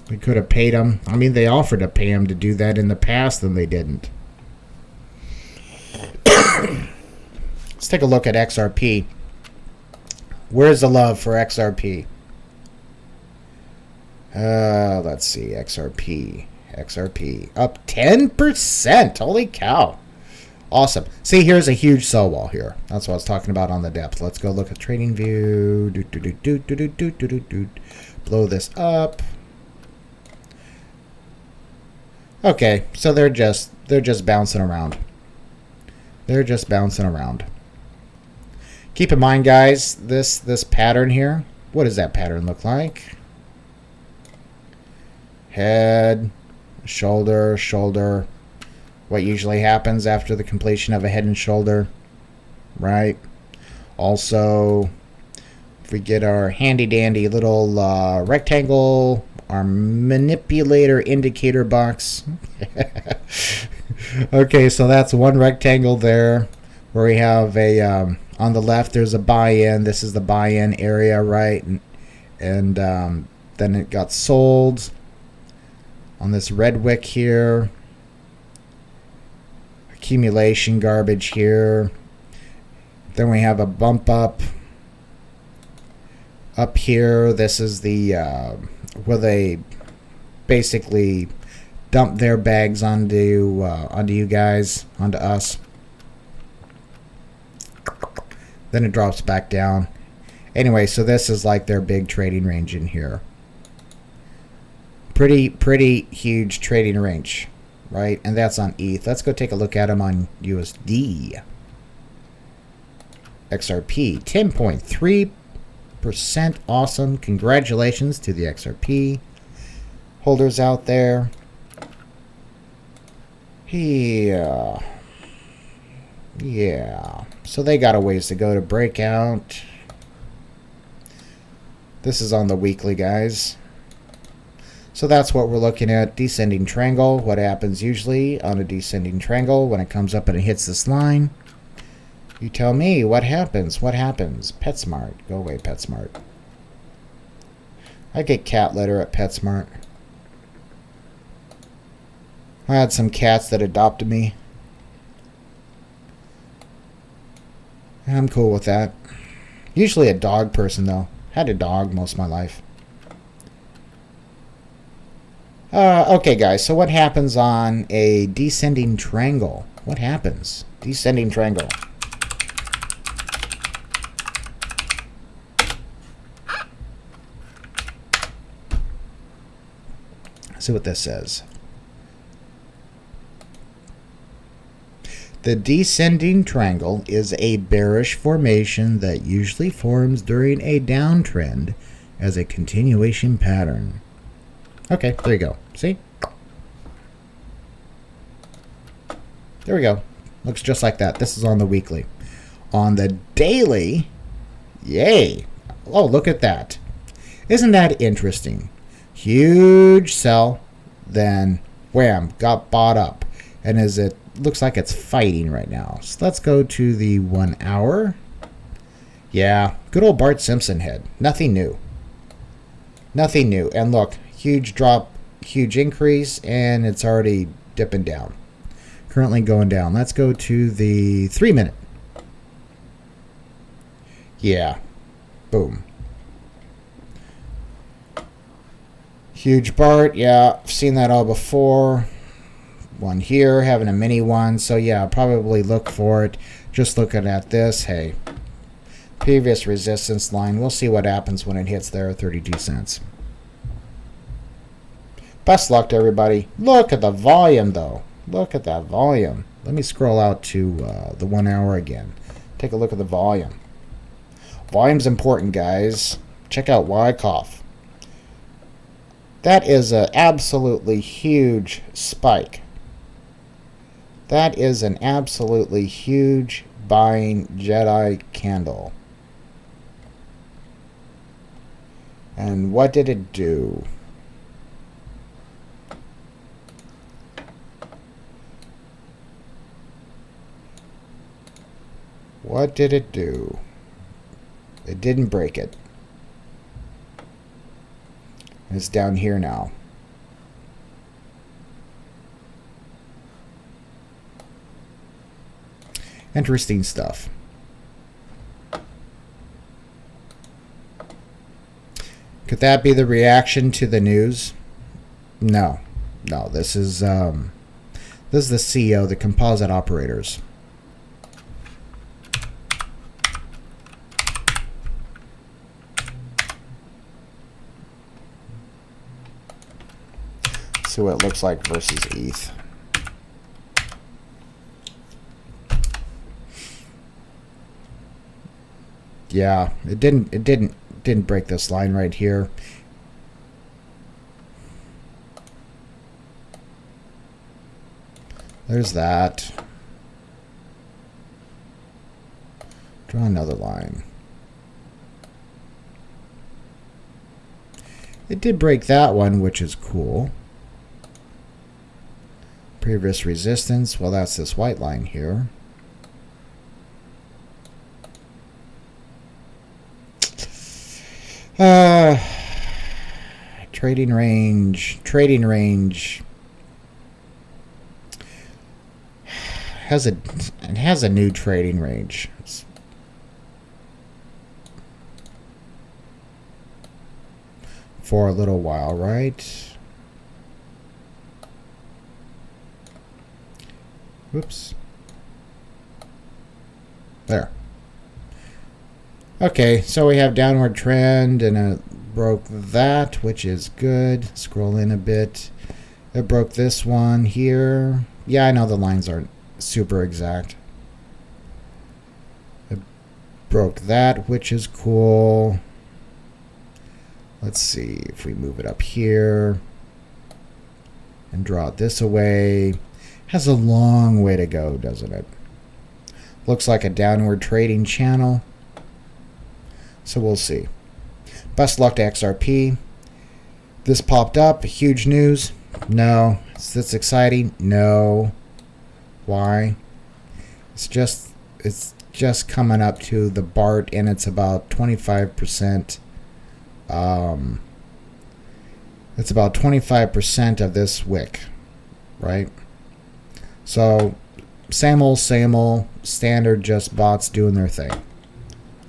We could have paid them. I mean, they offered to pay them to do that in the past, and they didn't. Let's take a look at XRP. Where's the love for XRP? Let's see. XRP up 10%. Holy cow. Awesome. See, here's a huge sell wall here. That's what I was talking about on the depth. Let's go look at trading view. Blow this up. Okay, so they're just bouncing around. They're just bouncing around. Keep in mind, guys, this pattern here. What does that pattern look like? Head, shoulder, shoulder. What usually happens after the completion of a head and shoulder, right? Also, if we get our handy dandy little rectangle, our manipulator indicator box. Okay, so that's one rectangle there where we have a on the left there's a buy-in. This is the buy-in area, right? And then it got sold on this red wick here. Accumulation garbage here. Then we have a bump up here. This is the where they basically dump their bags onto you guys, onto us. Then it drops back down. Anyway, so this is like their big trading range in here. Pretty huge trading range, right? And that's on ETH. Let's go take a look at them on USD. XRP, 10.3%. Awesome. Congratulations to the XRP holders out there. Yeah. So they got a ways to go to break out. This is on the weekly, guys. So that's what we're looking at. Descending triangle. What happens usually on a descending triangle when it comes up and it hits this line? You tell me what happens. What happens? PetSmart. Go away, PetSmart. I get cat litter at PetSmart. I had some cats that adopted me. I'm cool with that. Usually a dog person, though. Had a dog most of my life. Okay, guys. So what happens on a descending triangle? What happens? Descending triangle. Let's see what this says. The descending triangle is a bearish formation that usually forms during a downtrend as a continuation pattern. Okay, there you go. See? There we go. Looks just like that. This is on the weekly. On the daily, yay. Oh, look at that. Isn't that interesting? Huge sell, then wham, got bought up. And as it looks like it's fighting right now. So let's go to the 1 hour. Yeah, good old Bart Simpson head. Nothing new. Nothing new. And look, huge drop, huge increase, and it's already dipping down. Currently going down. Let's go to the 3 minute. Yeah. Boom. Huge Bart. Yeah, I've seen that all before. One here, having a mini one. So yeah, probably look for it. Just looking at this. Hey. Previous resistance line. We'll see what happens when it hits there, 32 cents. Best luck to everybody. Look at the volume, though. Look at that volume. Let me scroll out to the 1 hour again. Take a look at the volume. Volume's important, guys. Check out Wyckoff. That is an absolutely huge spike. That is an absolutely huge buying Jedi candle. And what did it do? What did it do? It didn't break it. It's down here now. Interesting stuff. Could that be the reaction to the news? No. No, this is the CEO, the composite operators. See what it looks like versus ETH. Yeah, it didn't break this line right here. There's that. Draw another line. It did break that one, which is cool. Previous resistance, well, that's this white line here. Trading range has a new trading range. For a little while, right? Whoops. There. Okay, so we have downward trend, and it broke that, which is good. Scroll in a bit. It broke this one here. Yeah, I know the lines aren't super exact. It broke that, which is cool. Let's see if we move it up here and draw this away. Has a long way to go, doesn't it? Looks like a downward trading channel. So we'll see. Best luck to XRP. This popped up. Huge news. No. Is this exciting? No. Why? It's just coming up to the BART, and it's about 25%. It's about 25% of this wick, right? So same old, standard, just bots doing their thing.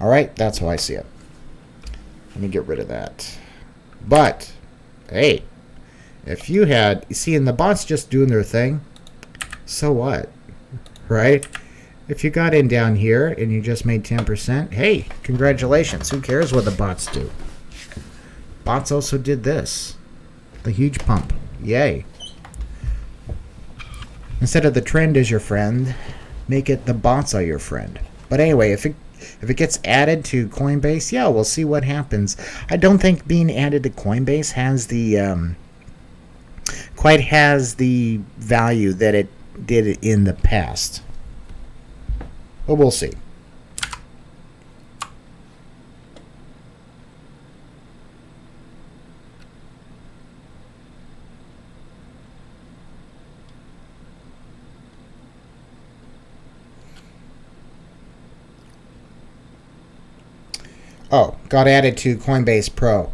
All right, that's how I see it. Let me get rid of that. But hey, if you see, and the bots just doing their thing, so what, right? If you got in down here and you just made 10%, hey, congratulations. Who cares what the bots do? Bots also did this, the huge pump. Yay. Instead of the trend as your friend, make it the bots are your friend. But anyway, if it gets added to Coinbase, yeah, we'll see what happens. I don't think being added to Coinbase has the quite has the value that it did in the past. But we'll see. Oh, got added to Coinbase Pro.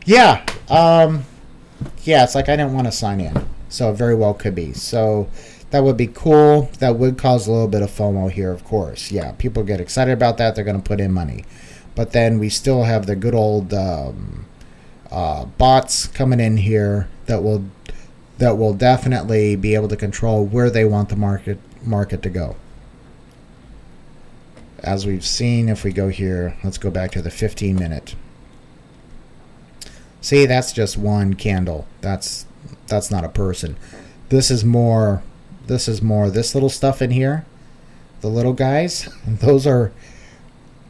Yeah, yeah, it's like I didn't want to sign in, so it very well could be. So that would be cool. That would cause a little bit of FOMO here, of course. Yeah, people get excited about that. They're going to put in money, but then we still have the good old bots coming in here that will definitely be able to control where they want the market to go. As we've seen, if we go here, let's go back to the 15-minute. See, that's just one candle. That's not a person. This is more this little stuff in here. The little guys, those are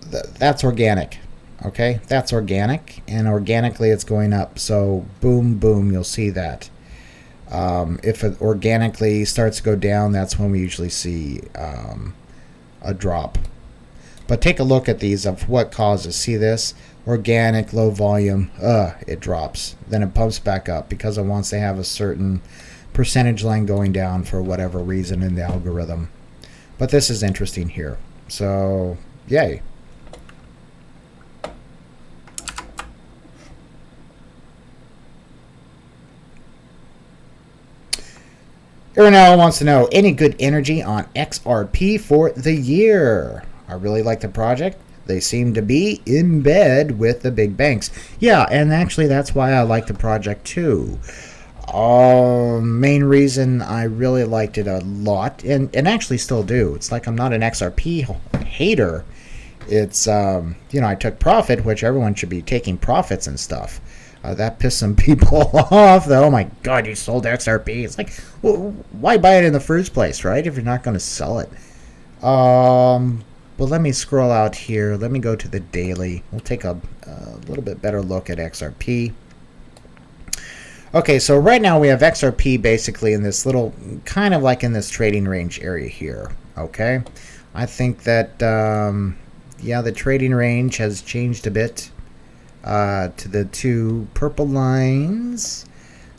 that's organic. Okay? That's organic, and organically it's going up. So boom boom, you'll see that. If it organically starts to go down, that's when we usually see a drop. But take a look at these of what causes. See this? Organic, low volume, it drops. Then it pumps back up because it wants to have a certain percentage line going down for whatever reason in the algorithm. But this is interesting here. So, yay. Ernell wants to know, any good energy on XRP for the year? I really like the project. They seem to be in bed with the big banks. Yeah, and actually that's why I like the project too. Main reason I really liked it a lot, and actually still do. It's like I'm not an XRP hater. It's, I took profit, which everyone should be taking profits and stuff. That pissed some people off. That, oh my God, you sold XRP. It's like, well, why buy it in the first place, right? If you're not going to sell it. But let me scroll out here. Let me go to the daily. We'll take a little bit better look at XRP. Okay, so right now we have XRP basically in this little, kind of like in this trading range area here. Okay, I think that, yeah, the trading range has changed a bit to the two purple lines.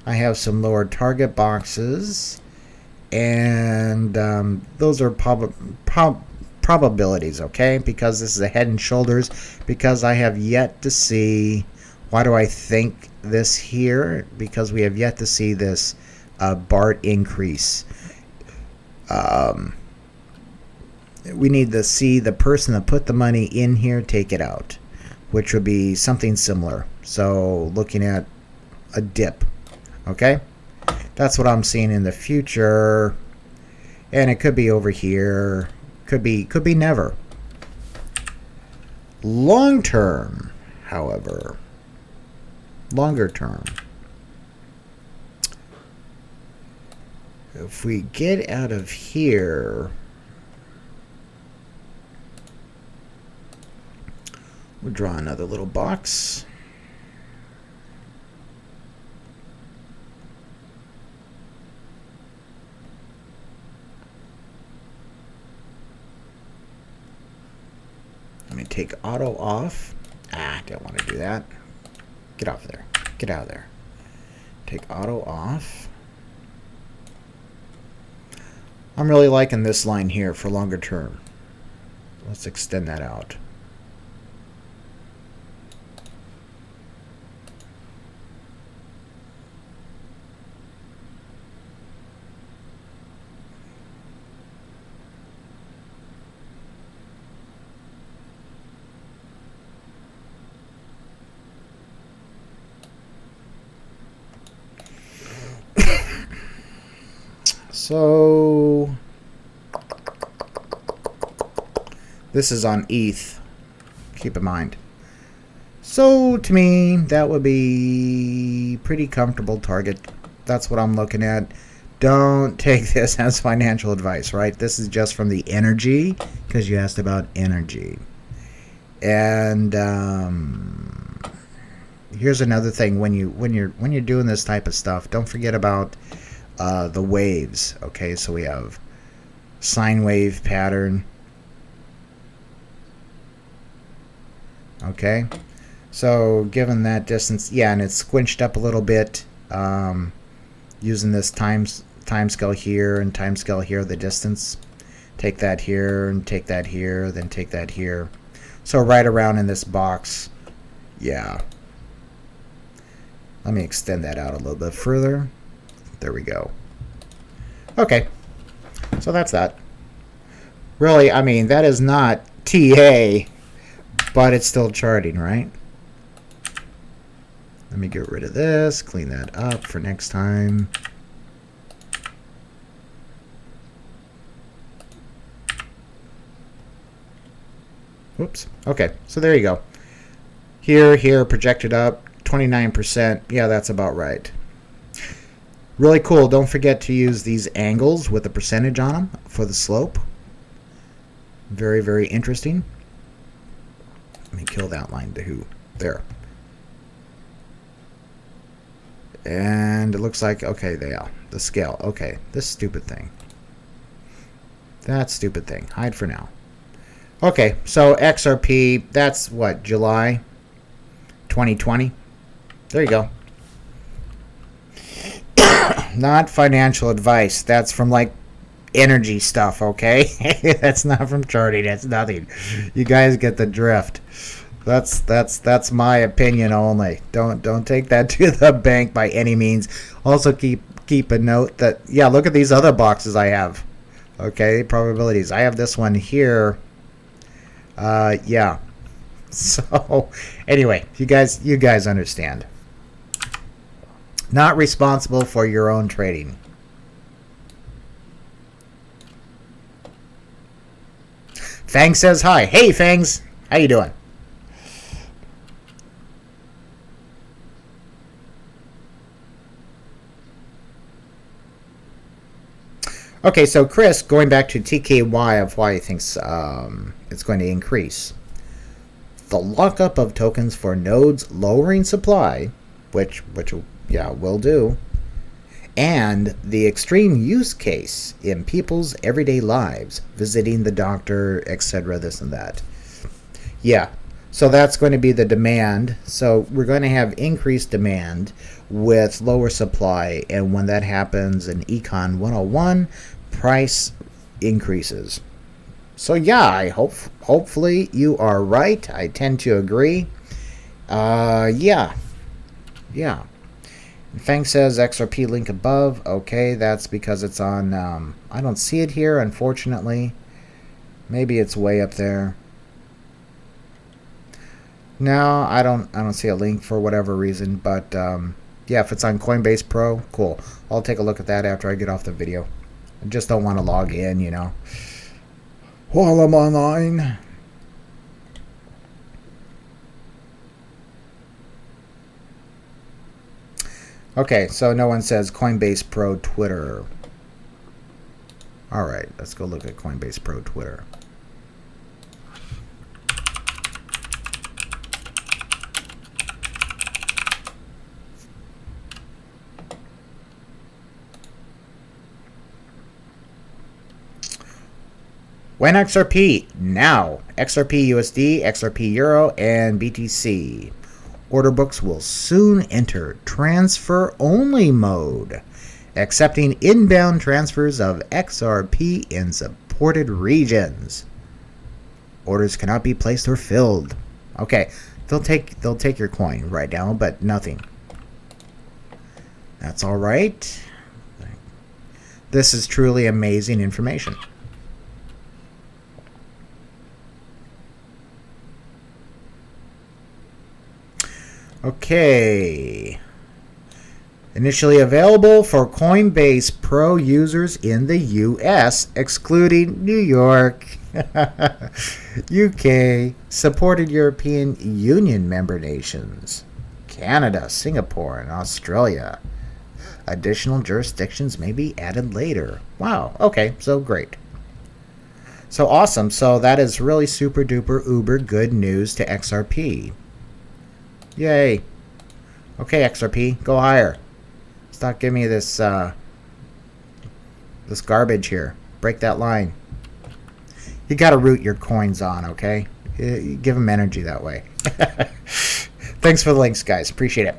I have some lower target boxes, and those are probabilities, okay? Because this is a head and shoulders, because I have yet to see, why do I think this here? Because we have yet to see this BART increase. We need to see the person that put the money in here take it out, which would be something similar. So looking at a dip, okay? That's what I'm seeing in the future, and it could be over here. Could be never. Long term, however, longer term, if we get out of here, we'll draw another little box. Let me take auto off. I don't want to do that. Get off there. Get out of there. Take auto off. I'm really liking this line here for longer term. Let's extend that out. So this is on ETH, keep in mind. So to me, that would be pretty comfortable target. That's what I'm looking at. Don't take this as financial advice, right? This is just from the energy, because you asked about energy. And here's another thing: when you're doing this type of stuff, don't forget about the waves. Okay, so we have sine wave pattern. Okay, so given that distance, yeah, and it's squinched up a little bit, using this time scale here and time scale here, the distance. Take that here and take that here, then take that here. So right around in this box, Yeah. Let me extend that out a little bit further. There we go. Okay. So that's that. Really, I mean, that is not TA, but it's still charting, right? Let me get rid of this, clean that up for next time. Oops. Okay, so there you go. Here, projected up, 29%. Yeah, that's about right. Really cool. Don't forget to use these angles with a percentage on them for the slope. Very, very interesting. Let me kill that line to who. There. And it looks like, okay, the scale. Okay, this stupid thing. That stupid thing. Hide for now. Okay, so XRP, that's what, July 2020? There you go. Not financial advice. That's from like energy stuff, okay? That's not from charting. That's nothing. You guys get the drift. That's my opinion only. Don't take that to the bank by any means. Also keep a note that, yeah, look at these other boxes I have. Okay, probabilities. I have this one here. Yeah. So anyway, you guys understand. Not responsible for your own trading. Fangs says hi. Hey, Fangs. How you doing? Okay, so Chris, going back to TKY of why he thinks it's going to increase. The lockup of tokens for nodes lowering supply, which yeah, will do, and the extreme use case in people's everyday lives, visiting the doctor, etc., this and that. Yeah, so that's going to be the demand. So we're going to have increased demand with lower supply, and when that happens in Econ 101, price increases. So yeah, hopefully you are right. I tend to agree. Yeah. Fang says XRP link above. Okay, that's because it's on. I don't see it here, unfortunately. Maybe it's way up there. No, I don't see a link for whatever reason. But yeah, if it's on Coinbase Pro, cool. I'll take a look at that after I get off the video. I just don't want to log in, you know, while I'm online. Okay, so no one says Coinbase Pro Twitter. All right, let's go look at Coinbase Pro Twitter. When XRP? Now. XRP USD, XRP Euro, and BTC. Order books will soon enter transfer-only mode, accepting inbound transfers of XRP in supported regions. Orders cannot be placed or filled. Okay, they'll take your coin right now, but nothing. That's all right. This is truly amazing information. Okay. Initially available for Coinbase Pro users in the US, excluding New York, UK, supported European Union member nations, Canada, Singapore, and Australia. Additional jurisdictions may be added later. Wow. Okay, so great. So awesome. So that is really super duper uber good news to XRP. Yay. Okay, XRP, go higher. Stop giving me this this garbage here. Break that line. You got to root your coins on, okay? You give them energy that way. Thanks for the links, guys. Appreciate it.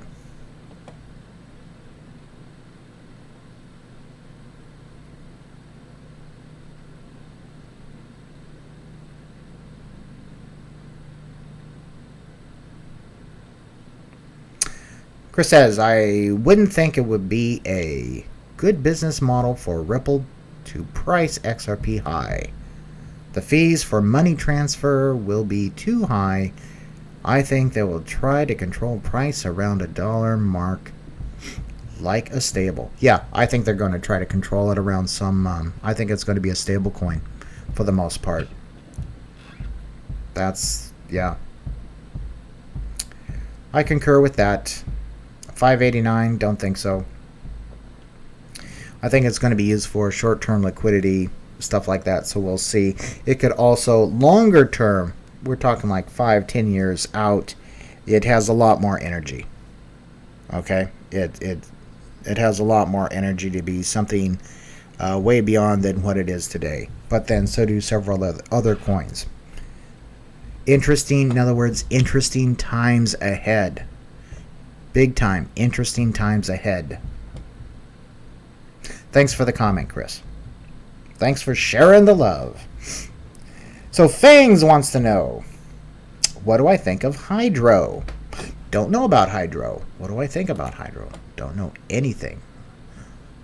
Chris says, I wouldn't think it would be a good business model for Ripple to price XRP high. The fees for money transfer will be too high. I think they will try to control price around $1 mark like a stable. Yeah, I think they're going to try to control it around some, I think it's going to be a stable coin for the most part. That's, yeah. I concur with that. 589, don't think so. I think it's going to be used for short-term liquidity, stuff like that, so we'll see. It could also, longer term, we're talking like 5-10 years out, it has a lot more energy. Okay? It has a lot more energy to be something way beyond than what it is today. But then so do several other coins. Interesting, in other words, interesting times ahead. Big time, interesting times ahead. Thanks for the comment, Chris. Thanks for sharing the love. So Fangs wants to know, what do I think of Hydro? Don't know about Hydro. What do I think about Hydro? Don't know anything.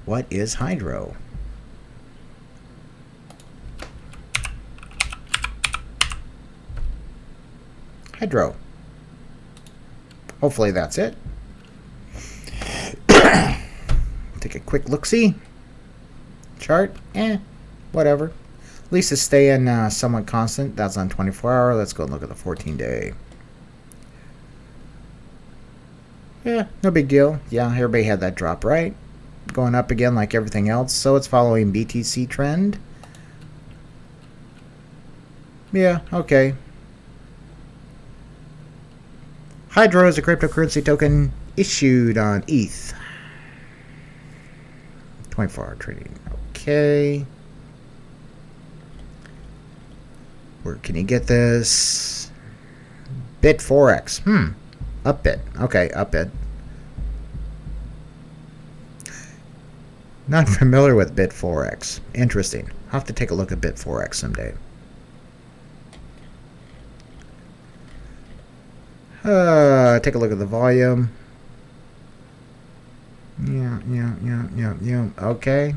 What is Hydro? Hydro. Hopefully that's it. Take a quick look-see. Chart, whatever. At least it's staying somewhat constant. That's on 24-hour. Let's go and look at the 14-day. Yeah, no big deal. Yeah, everybody had that drop, right? Going up again like everything else. So it's following BTC trend. Yeah, okay. Hydro is a cryptocurrency token issued on ETH. 24-hour trading. Okay. Where can you get this? Bit4x. Upbit. Okay, Upbit. Not familiar with Bit4x. Interesting. I'll have to take a look at Bit4x someday. Take a look at the volume. Yeah. Okay.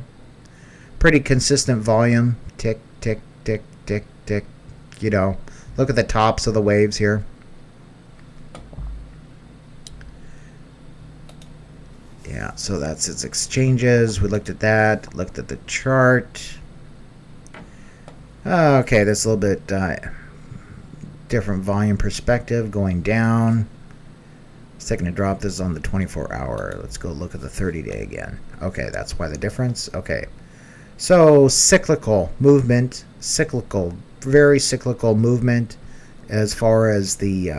Pretty consistent volume. Tick, tick, tick, tick, tick. You know, look at the tops of the waves here. Yeah, so that's its exchanges. We looked at that. Looked at the chart. Okay, that's a little bit different volume perspective going down. It's taking a drop. This is on the 24-hour. Let's go look at the 30-day again. Okay, that's why the difference. Okay, so cyclical movement, very cyclical movement as far as the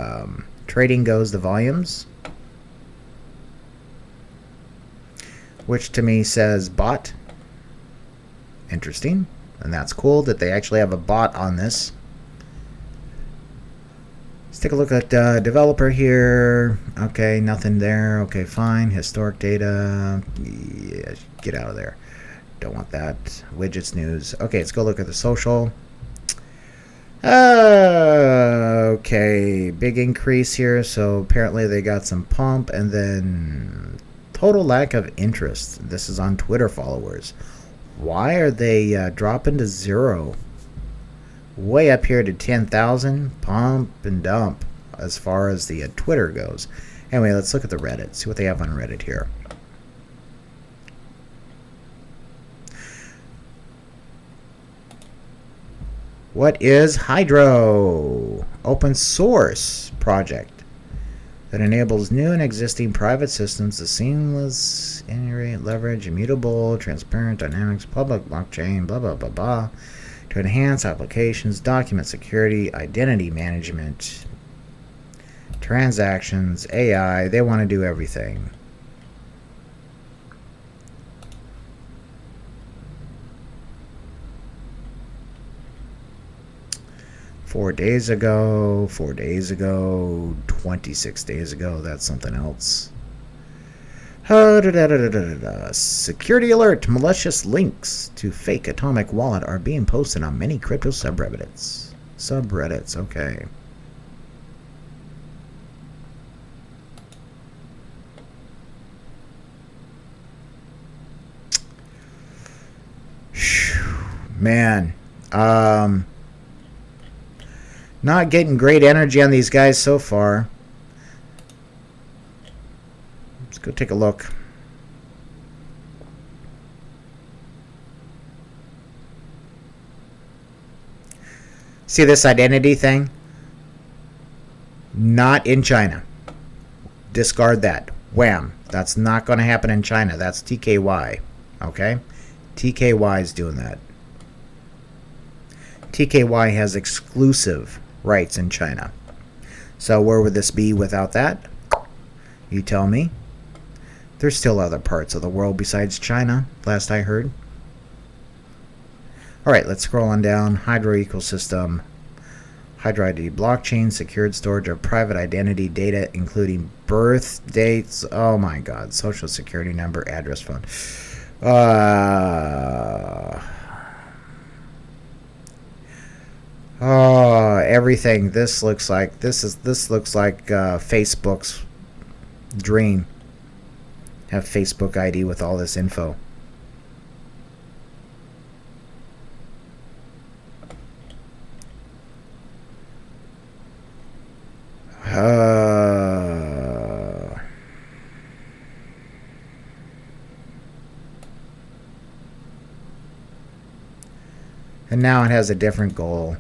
trading goes, the volumes, which to me says bot. Interesting, and that's cool that they actually have a bot on this. Let's take a look at developer here. Okay, nothing there. Okay, fine. Historic data. Yeah, get out of there. Don't want that. Widgets news. Okay, let's go look at the social. Okay, big increase here. So apparently they got some pump, and then total lack of interest. This is on Twitter followers. Why are they dropping to 0? Way up here to 10,000, pump and dump as far as the Twitter goes. Anyway, let's look at the Reddit, see what they have on Reddit here. What is Hydro? Open source project that enables new and existing private systems to seamless integrate, leverage, immutable, transparent, dynamics, public blockchain, blah, blah, blah, blah, to enhance applications, document security, identity management, transactions, AI. They want to do everything. Four days ago, 26 days ago, that's something else. Security alert, malicious links to fake atomic wallet are being posted on many crypto subreddits. Okay. Man, not getting great energy on these guys so far. Let's go take a look. See this identity thing? Not in China. Discard that. Wham. That's not going to happen in China. That's TKY. Okay? TKY is doing that. TKY has exclusive rights in China. So where would this be without that? You tell me. There's still other parts of the world besides China, last I heard. Alright, let's scroll on down. Hydro ecosystem. Hydro ID blockchain, secured storage of private identity data, including birth dates. Oh my god. Social security number, address, phone. Oh, everything. This looks like Facebook's dream. Have Facebook ID with all this info. And now it has a different goal.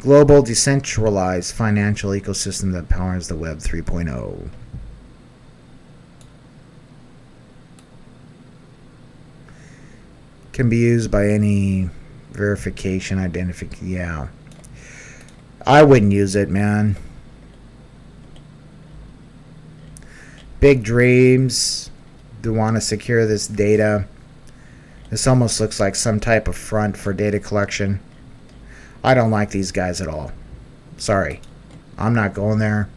Global decentralized financial ecosystem that powers the Web 3.0. Can be used by any verification, identification. Yeah. I wouldn't use it, man. Big dreams. Do want to secure this data. This almost looks like some type of front for data collection. I don't like these guys at all. Sorry. I'm not going there.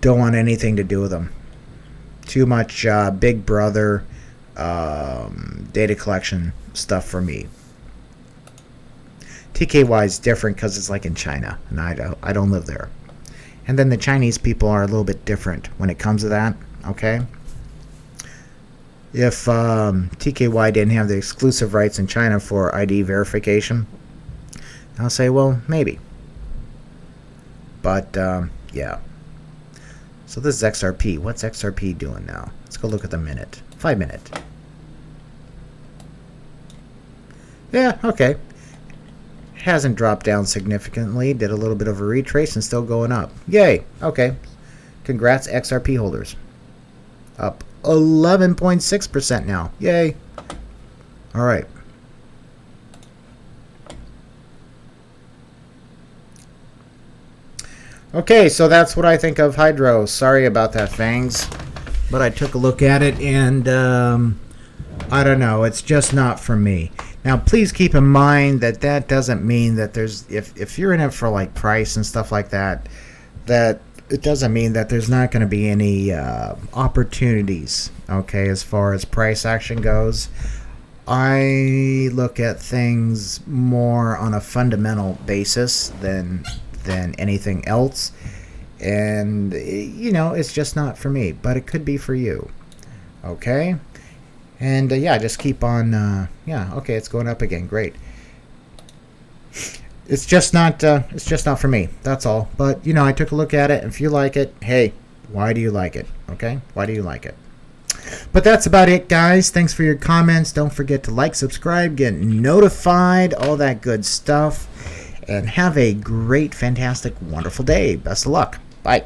Don't want anything to do with them. Too much Big Brother data collection stuff for me. TKY is different because it's like in China, and I don't live there. And then the Chinese people are a little bit different when it comes to that. Okay. If TKY didn't have the exclusive rights in China for ID verification, I'll say, well, maybe. But yeah. So this is XRP. What's XRP doing now? Let's go look at the minute. 5 minute. Yeah, okay. Hasn't dropped down significantly. Did a little bit of a retrace and still going up. Yay. Okay. Congrats, XRP holders. Up 11.6% now. Yay. All right. Okay, so that's what I think of Hydro. Sorry about that, Fangs. But I took a look at it, and I don't know. It's just not for me. Now, please keep in mind that that doesn't mean that there's... If you're in it for, like, price and stuff like that, that it doesn't mean that there's not going to be any opportunities, okay, as far as price action goes. I look at things more on a fundamental basis than anything else, and you know, it's just not for me, but it could be for you. Okay, and yeah, just keep on. Yeah, okay, it's going up again. Great. It's just not for me. That's all. But you know, I took a look at it, and if you like it, hey, why do you like it? Okay, why do you like it? But that's about it, guys. Thanks for your comments. Don't forget to like, subscribe, get notified, all that good stuff. And have a great, fantastic, wonderful day. Best of luck. Bye.